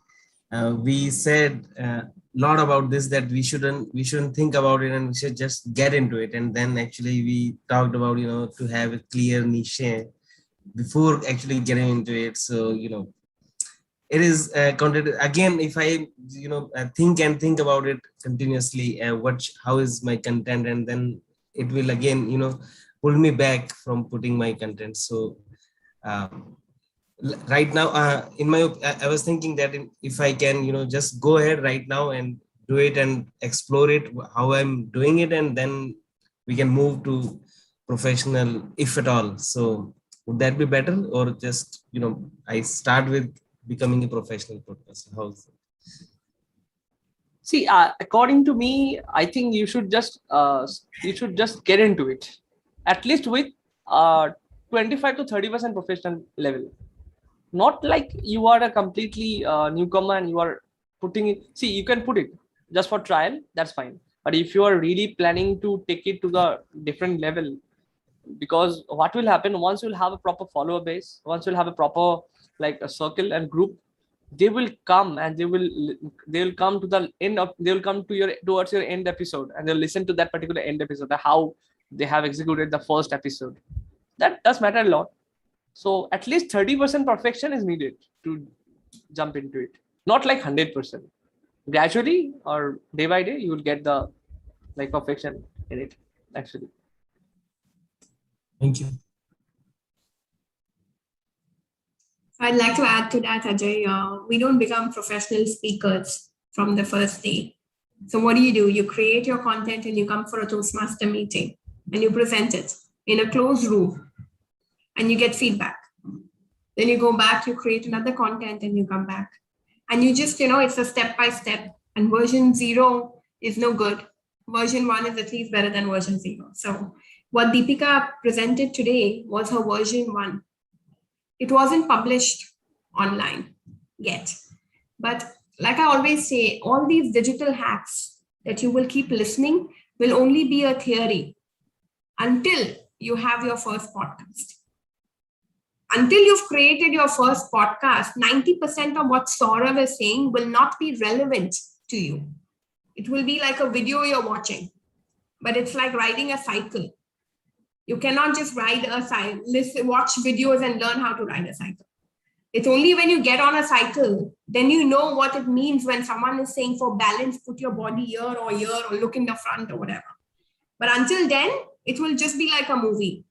we said a lot about this, that we shouldn't think about it and we should just get into it, and then actually we talked about to have a clear niche before actually getting into it. So it is content again. If I think about it continuously, how is my content, and then it will again pull me back from putting my content. So right now I was thinking that if I can just go ahead right now and do it and explore it how I'm doing it, and then we can move to professional if at all. So would that be better, or just I start with becoming a professional podcaster? How's it? See, according to me, I think you should just get into it, at least with 25 to 30% professional level. Not like you are a completely newcomer and you are putting it. See, you can put it just for trial, that's fine. But if you are really planning to take it to the different level, because what will happen once you'll have a proper follower base, once you'll have a proper like a circle and group, they will come and they will come to the end of, they will come to towards your end episode, and they'll listen to that particular end episode, how they have executed the first episode. That does matter a lot. So at least 30% perfection is needed to jump into it, not like 100%. Gradually or day by day, you will get the perfection in it actually. Thank you. I'd like to add to that, Ajay. We don't become professional speakers from the first day. So what do? You create your content and you come for a Toastmaster meeting and you present it in a closed room and you get feedback. Then you go back, you create another content and you come back. And you just, it's a step by step. And version 0 is no good. Version 1 is at least better than version 0. So what Deepika presented today was her version 1. It wasn't published online yet. But like I always say, all these digital hacks that you will keep listening will only be a theory until you have your first podcast. Until you've created your first podcast, 90% of what Saurav is saying will not be relevant to you. It will be like a video you're watching, but it's like riding a cycle. You cannot just ride a cycle, watch videos and learn how to ride a cycle. It's only when you get on a cycle, then you know what it means when someone is saying for balance, put your body here or look in the front or whatever. But until then, it will just be like a movie.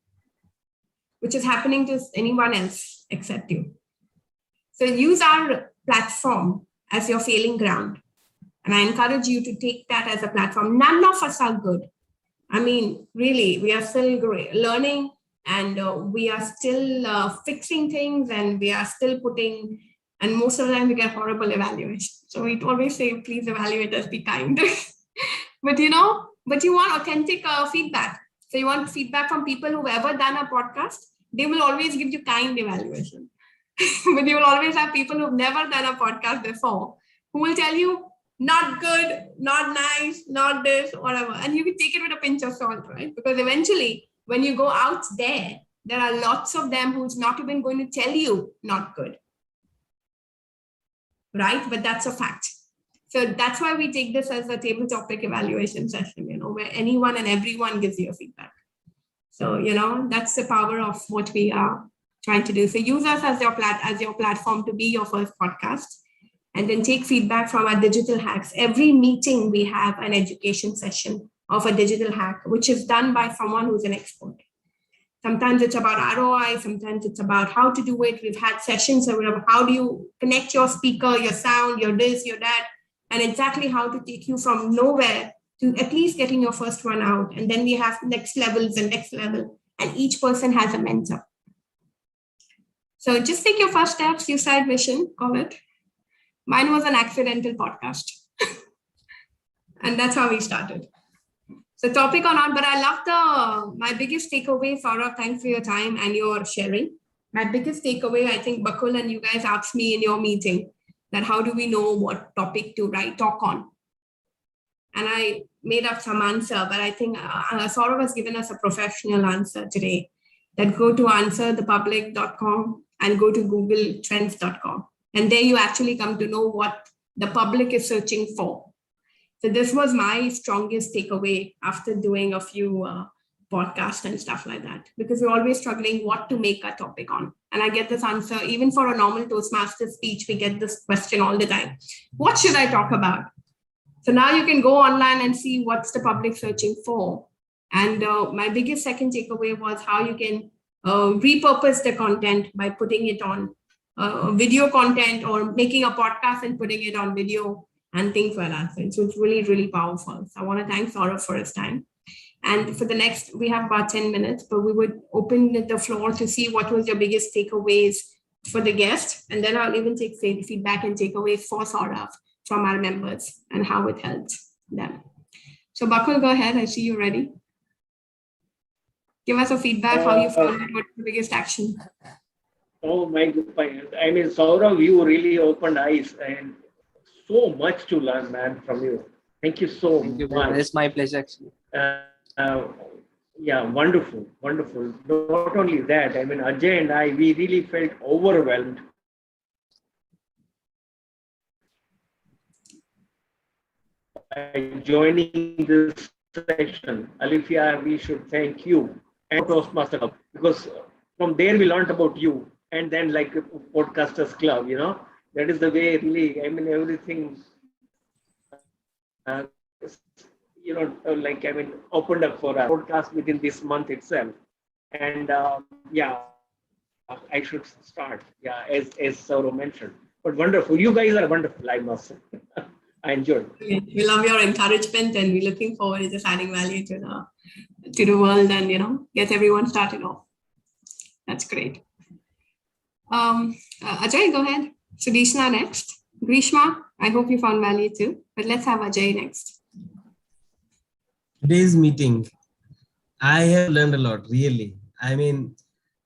which is happening to anyone else except you. So use our platform as your failing ground. And I encourage you to take that as a platform. None of us are good. I mean, really, we are still learning, and we are still fixing things, and we are still putting, and most of the time we get horrible evaluation. So we always say, please evaluate us, be kind. But you want authentic feedback. So you want feedback from people who've ever done a podcast. They will always give you kind evaluation. But you will always have people who've never done a podcast before who will tell you, not good, not nice, not this, whatever. And you can take it with a pinch of salt, right? Because eventually, when you go out there are lots of them who's not even going to tell you not good, right? But that's a fact. So that's why we take this as a table topic evaluation session, where anyone and everyone gives you a feedback. So, that's the power of what we are trying to do. So use us as your platform to be your first podcast, and then take feedback from our digital hacks. Every meeting we have an education session of a digital hack, which is done by someone who's an expert. Sometimes it's about ROI, sometimes it's about how to do it. We've had sessions about how do you connect your speaker, your sound, your this, your that, and exactly how to take you from nowhere to at least getting your first one out. And then we have next levels and next level, and each person has a mentor. So just take your first steps, you side mission, call it. Mine was an accidental podcast. And that's how we started. So topic or not, but I love my biggest takeaway, Saurabh, thanks for your time and your sharing. My biggest takeaway, I think Bakul and you guys asked me in your meeting that how do we know what topic to talk on? And I made up some answer, but I think Saurabh has given us a professional answer today, that go to answerthepublic.com and go to googletrends.com. And there you actually come to know what the public is searching for. So this was my strongest takeaway after doing a few podcasts and stuff like that, because we're always struggling what to make a topic on. And I get this answer, even for a normal Toastmasters speech, we get this question all the time. What should I talk about? So now you can go online and see what's the public searching for. And my biggest second takeaway was how you can repurpose the content by putting it on video content, or making a podcast and putting it on video and things like that. So it's really, really powerful. So I want to thank Saurabh for his time. And for the next, we have about 10 minutes, but we would open the floor to see what was your biggest takeaways for the guest. And then I'll even take feedback and takeaways for Saurabh from our members and how it helped them. So Bakul, go ahead. I see you ready. Give us a feedback, how you found it, what's the biggest action? Oh my goodness. I mean, Saurabh, you really opened eyes, and so much to learn, man, from you. Thank you so much. It's my pleasure, actually. Yeah, wonderful, wonderful. Not only that, I mean, Ajay and I, we really felt overwhelmed. By joining this session. Alifia, we should thank you and Toastmasters Club, because from there we learned about you, and then like Podcasters Club, that is the way really, I mean, everything, opened up for a podcast within this month itself. And I should start, as Saurabh mentioned. But wonderful, you guys are wonderful, I must say. I enjoyed. We love your encouragement, and we're looking forward to just adding value to the world and, get everyone started off. That's great. Ajay, go ahead. Sudishna next. Grishma, I hope you found value too, but let's have Ajay next. Today's meeting, I have learned a lot, really. I mean,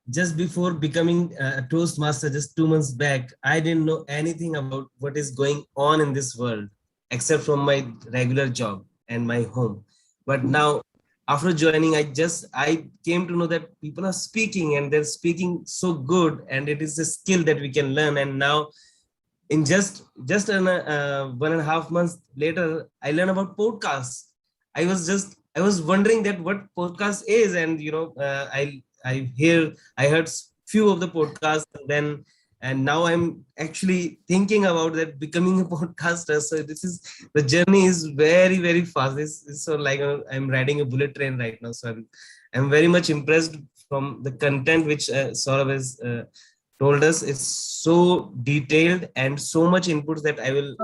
just before becoming a Toastmaster, just 2 months back, I didn't know anything about what is going on in this world, except from my regular job and my home. But now, after joining, I came to know that people are speaking, and they're speaking so good, and it is a skill that we can learn. And now, in just 1.5 months later, I learned about podcasts. I was wondering that what podcast is, and I heard few of the podcasts, and now I'm actually thinking about that, becoming a podcaster. So the journey is very, very fast. It's so like I'm riding a bullet train right now. So I'm very much impressed from the content which Saurabh has told us. It's so detailed and so much inputs that I will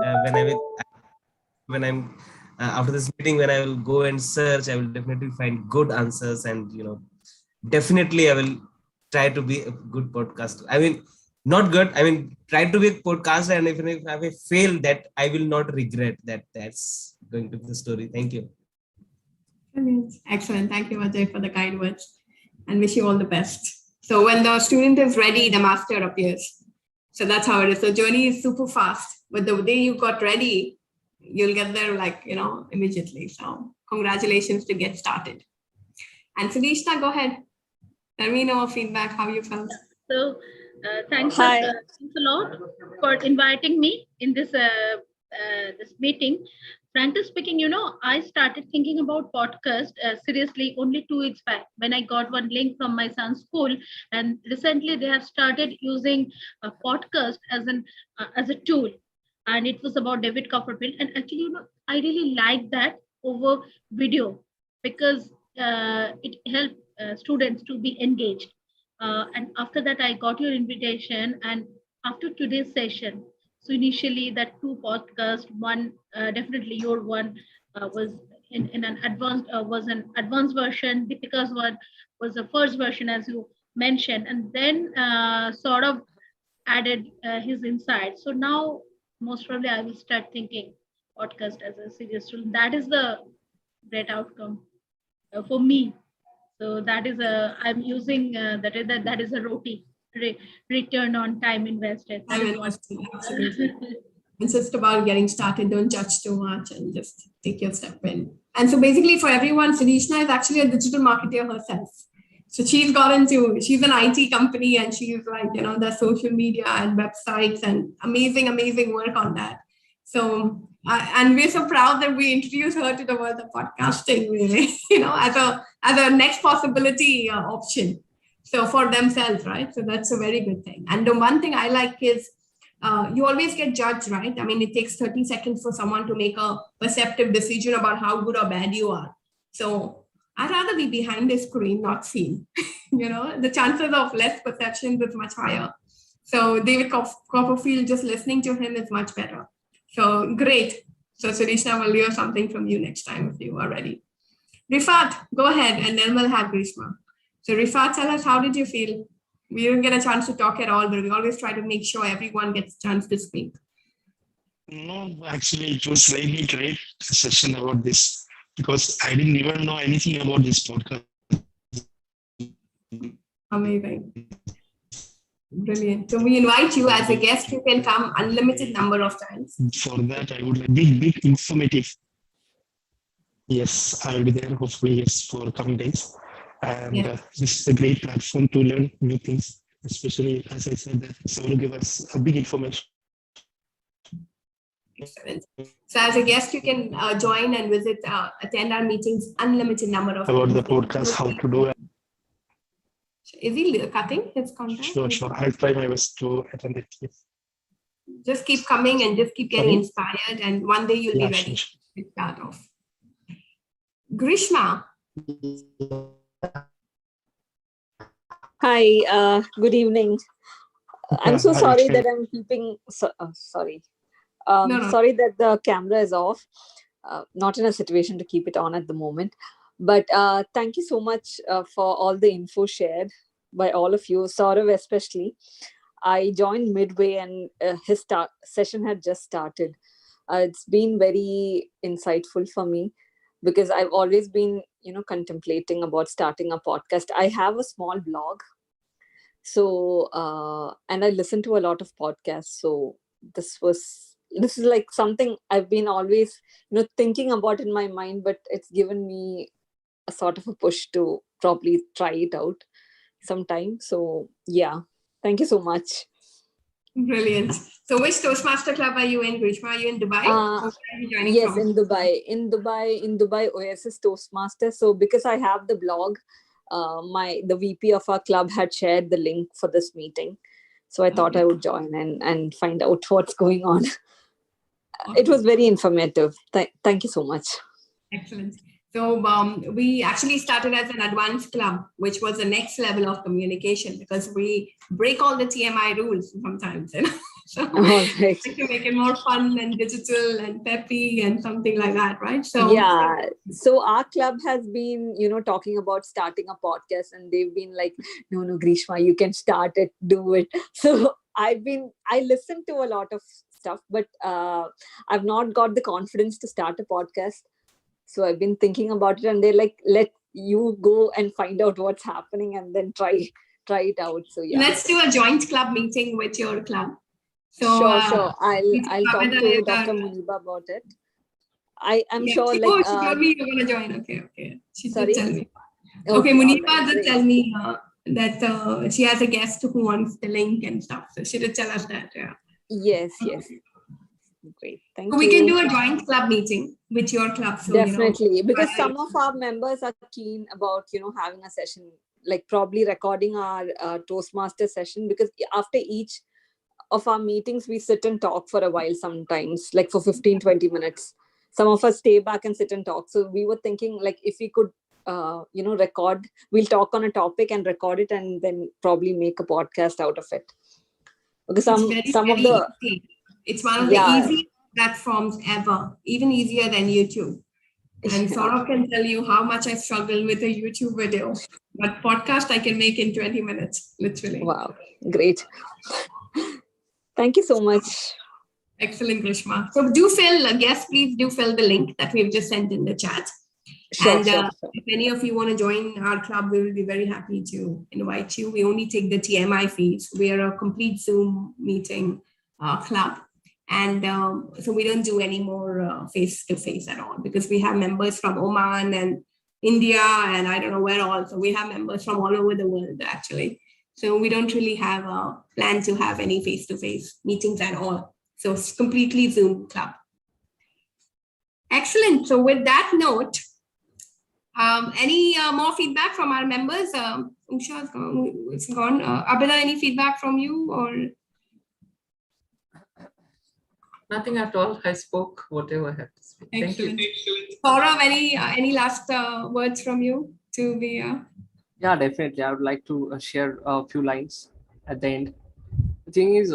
when I'm after this meeting, when I will go and search, I will definitely find good answers, and definitely I will try to be a good podcaster. I mean, not good. I mean, try to be a podcaster, and if I fail, that I will not regret that. That's going to be the story. Thank you. Excellent. Thank you, Ajay, for the kind words, and wish you all the best. So when the student is ready, the master appears. So that's how it is. The journey is super fast, but the day you got ready, you'll get there immediately. So congratulations to get started. And Sunishna, go ahead. Let me know feedback, how you felt. So thanks a lot for inviting me in this this meeting. Frankly speaking, I started thinking about podcast seriously only 2 weeks back when I got one link from my son's school, and recently they have started using a podcast as a tool, and it was about David Copperfield. And actually, I really like that over video because it helped students to be engaged. And after that, I got your invitation, and after today's session, so initially that 2 podcasts, one definitely your one in an advanced version. Deepika's one was the first version, as you mentioned, and then sort of added his insights. So now most probably I will start thinking podcast as a serious tool. That is the great outcome for me. So that is I'm using that is a roti return on time invested. Absolutely. It's just about getting started. Don't judge too much and just take your step in. And so basically for everyone, Sunishna is actually a digital marketer herself. So she's an IT company, and she's the social media and websites and amazing work on that. So, and we're so proud that we introduced her to the world of podcasting, really, as a next possibility option. So for themselves, right? So that's a very good thing. And the one thing I like is you always get judged, right? I mean, it takes 30 seconds for someone to make a perceptive decision about how good or bad you are. So I'd rather be behind the screen, not seen. The chances of less perceptions is much higher. So David Copperfield, just listening to him is much better. So great. So Sunishna, will hear something from you next time if you are ready. Rifat, go ahead, and then we'll have Grishma. So Rifat, tell us, how did you feel? We didn't get a chance to talk at all, but we always try to make sure everyone gets a chance to speak. No, actually, it was really great session about this because I didn't even know anything about this podcast. Amazing. Brilliant. So we invite you as a guest. You can come unlimited number of times. For that, I would like big informative. Yes, I'll be there hopefully, yes, for coming days. And this is a great platform to learn new things, especially as I said that it's going to give us a big information. Excellent. So as a guest, you can join and visit, attend our meetings, unlimited number of about times. the podcast, how to do it. Is he cutting his content? Sure. I'll try my best to attend it. Yes. Just keep coming and just keep getting inspired, and one day you'll be ready to start off. Grishma. Hi, good evening. I'm so sorry that I'm keeping, sorry. Sorry that the camera is off. Not in a situation to keep it on at the moment. But thank you so much for all the info shared by all of you, Saurav especially. I joined midway and his session had just started. It's been very insightful for me because I've always been, contemplating about starting a podcast. I have a small blog. So, and I listen to a lot of podcasts. So this is like something I've been always, thinking about in my mind, but it's given me a sort of a push to probably try it out sometime. So yeah, thank you so much. Brilliant. So which Toastmaster club are you in, Grishma? Are you in Dubai? Yes, from? In Dubai, Oasis Toastmasters. So because I have the blog, the VP of our club had shared the link for this meeting. So I thought I would join and find out what's going on. It was very informative. Thank you so much. Excellent. So we actually started as an advanced club, which was the next level of communication because we break all the TMI rules sometimes. So right. to make it more fun and digital and peppy and something like that, right? So yeah, so our club has been, talking about starting a podcast, and they've been like, no, Grishma, you can start it, do it. So I listened to a lot of stuff, but I've not got the confidence to start a podcast. So I've been thinking about it, and they're like, let you go and find out what's happening and then try it out. So yeah, let's do a joint club meeting with your club. So sure. I'll talk to Dr. Muniba about it. I'm sure. Like, she told me you're gonna join. Okay. She sorry? did tell me. Okay, Muniba did tell me that she has a guest who wants the link and stuff. So she did tell us that. Yeah. Yes. Great. Thank you. We can do a joint club meeting with your club. So, definitely, because some of our members are keen about, having a session, like probably recording our Toastmaster session, because after each of our meetings, we sit and talk for a while sometimes, like for 15-20 minutes. Some of us stay back and sit and talk. So we were thinking, like, if we could, record, we'll talk on a topic and record it and then probably make a podcast out of it. Because it's one of the easiest platforms ever, even easier than YouTube. And Saurabh can tell you how much I struggle with a YouTube video, but podcast I can make in 20 minutes, literally. Wow, great. Thank you so much. Excellent, Grishma. So please do fill the link that we've just sent in the chat. Sure. If any of you want to join our club, we will be very happy to invite you. We only take the TMI fees. We are a complete Zoom meeting club. And so we don't do any more face-to-face at all, because we have members from Oman and India and I don't know where all. So we have members from all over the world, actually. So we don't really have a plan to have any face-to-face meetings at all. So it's completely Zoom club. Excellent. So with that note, any more feedback from our members? Usha is gone. Abida, any feedback from you or? Nothing at all. I spoke whatever I have to speak. Thank you. Saurabh, any last words from you to be? Yeah, definitely. I would like to share a few lines at the end. The thing is,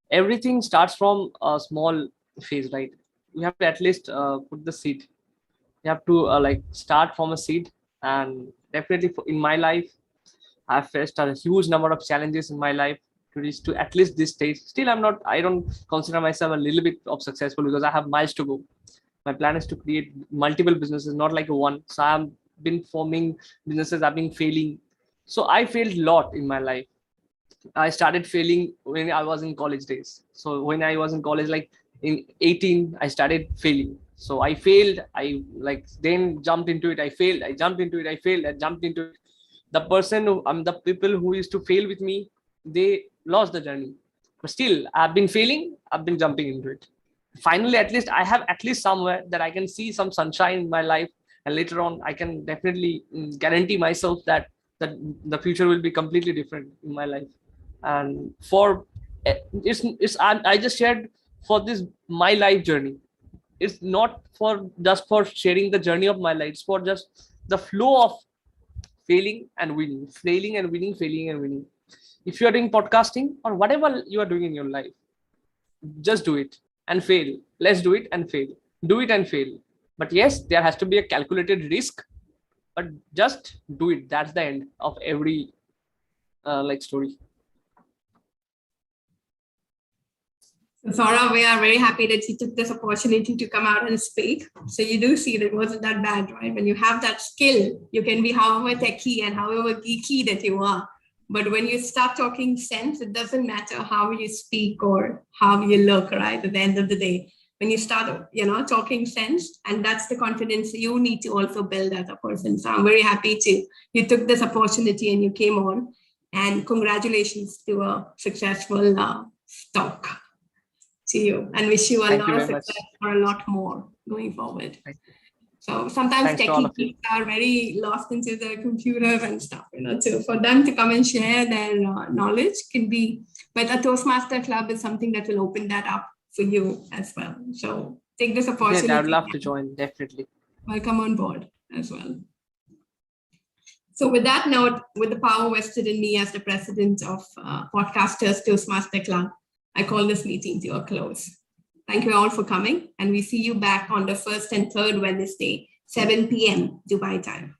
everything starts from a small phase, right? We have to at least put the seed. You have to start from a seed, and definitely in my life, I've faced a huge number of challenges in my life to reach to at least this stage. Still, I don't consider myself a little bit of successful because I have miles to go. My plan is to create multiple businesses, not like one. So I've been forming businesses, I've been failing. So I failed a lot in my life. I started failing when I was in college days. So when I was in college, like in 18, I started failing. So I failed. Then jumped into it. I failed. I jumped into it. I failed. I jumped into it. The people who used to fail with me, they lost the journey. But still, I've been failing. I've been jumping into it. Finally, at least I have somewhere that I can see some sunshine in my life. And later on, I can definitely guarantee myself that the future will be completely different in my life. And I just shared for this my life journey. It's not just for sharing the journey of my life. It's for just the flow of failing and winning, failing and winning, failing and winning. If you are doing podcasting or whatever you are doing in your life, just do it and fail. Let's do it and fail. Do it and fail. But yes, there has to be a calculated risk, but just do it. That's the end of every story. Saurabh, we are very happy that you took this opportunity to come out and speak. So you do see that it wasn't that bad, right? When you have that skill, you can be however techie and however geeky that you are. But when you start talking sense, it doesn't matter how you speak or how you look, right? At the end of the day, when you start, talking sense, and that's the confidence you need to also build as a person. So I'm very happy you took this opportunity and you came on, and congratulations to a successful talk to you, and wish you a lot of success for a lot more going forward. So sometimes techie people are very lost into their computer and stuff, so for them to come and share their knowledge can be, but a Toastmaster club is something that will open that up for you as well. So take this opportunity. Yeah, I'd love to join, definitely. Welcome on board as well. So with that note, with the power vested in me as the president of Podcasters Toastmaster Club, I call this meeting to a close. Thank you all for coming, and we see you back on the 1st and 3rd Wednesday, 7 p.m. Dubai time.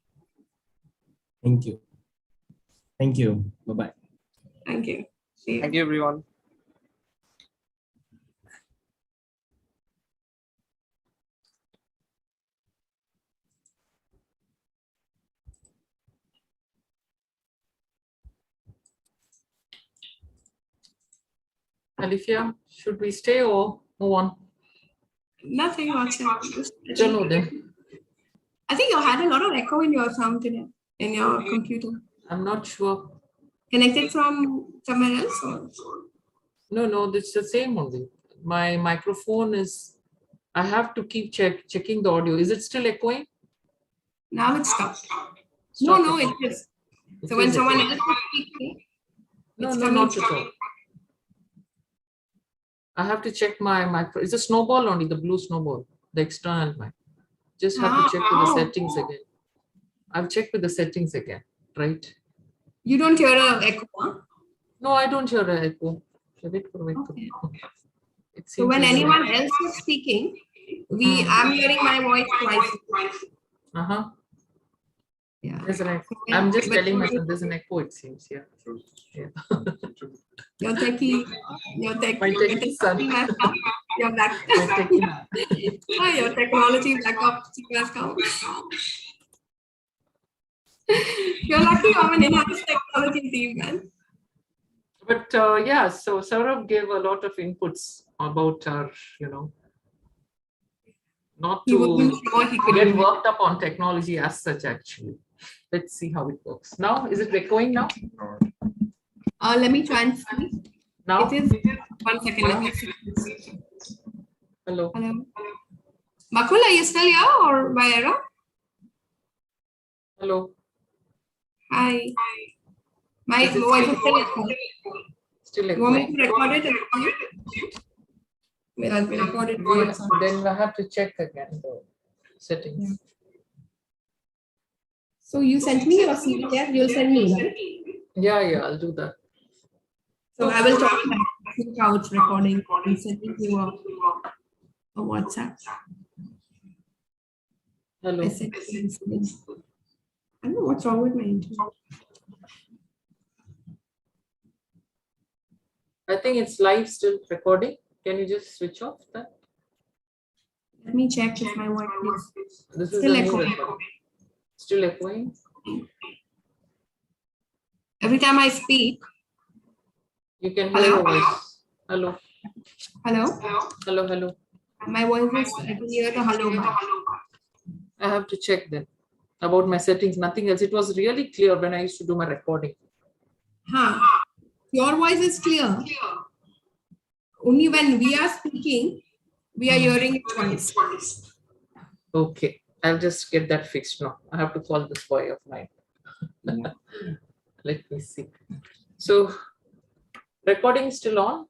Thank you. Thank you. Bye-bye. Thank you. See you. Thank you, everyone. Alifia, should we stay or move on? Nothing much. Chalo then. I think you had a lot of echo in your sound today, in your computer. I'm not sure. Connected from somewhere else? Or? No, it's the same only. My microphone is, I have to keep checking the audio. Is it still echoing? Now it's stopped. No, it is. So when someone else is speaking, no, not at all. I have to check my micro. It's a snowball only, the blue snowball, the external mic. Just have to check with the settings again. I've checked with the settings again, right? You don't hear an echo, huh? No, I don't hear an echo. Okay. So when anyone else is speaking, I'm hearing my voice twice. Yeah. There's an echo. I'm just telling myself there's an echo, it seems. Yeah. Your techie son. Your back. Your technology backup has come. You're lucky I'm an in-house technology team, man. But yeah, so Saurabh gave a lot of inputs about our, not to get worked up on technology as such, actually. Let's see how it works. Now, is it echoing now? Let me try and see. Now? It is. 1 second. Let me see. Hello. Bakul, are you still here or by error? Hello. Hi. My voice is still echoing. Still echoing. You want me to record it? Well, I'll record it. Then I have to check again the settings. Yeah. So you sent me your CV, you'll send me, right? Yeah, I'll do that. So I will talk about how it's recording and sending you a WhatsApp. Hello. I don't know what's wrong with my internet. I think it's live still recording. Can you just switch off that? Let me check if my voice is This is still echoing. Still echoing? Every time I speak. You can hear your voice. Hello. Hello. My voice is, I can hear the hello back. I have to check then about my settings, nothing else. It was really clear when I used to do my recording. Your voice is clear. Only when we are speaking, we are hearing it twice. Okay, I'll just get that fixed now. I have to call this boy of mine. Let me see. So, recording is still on.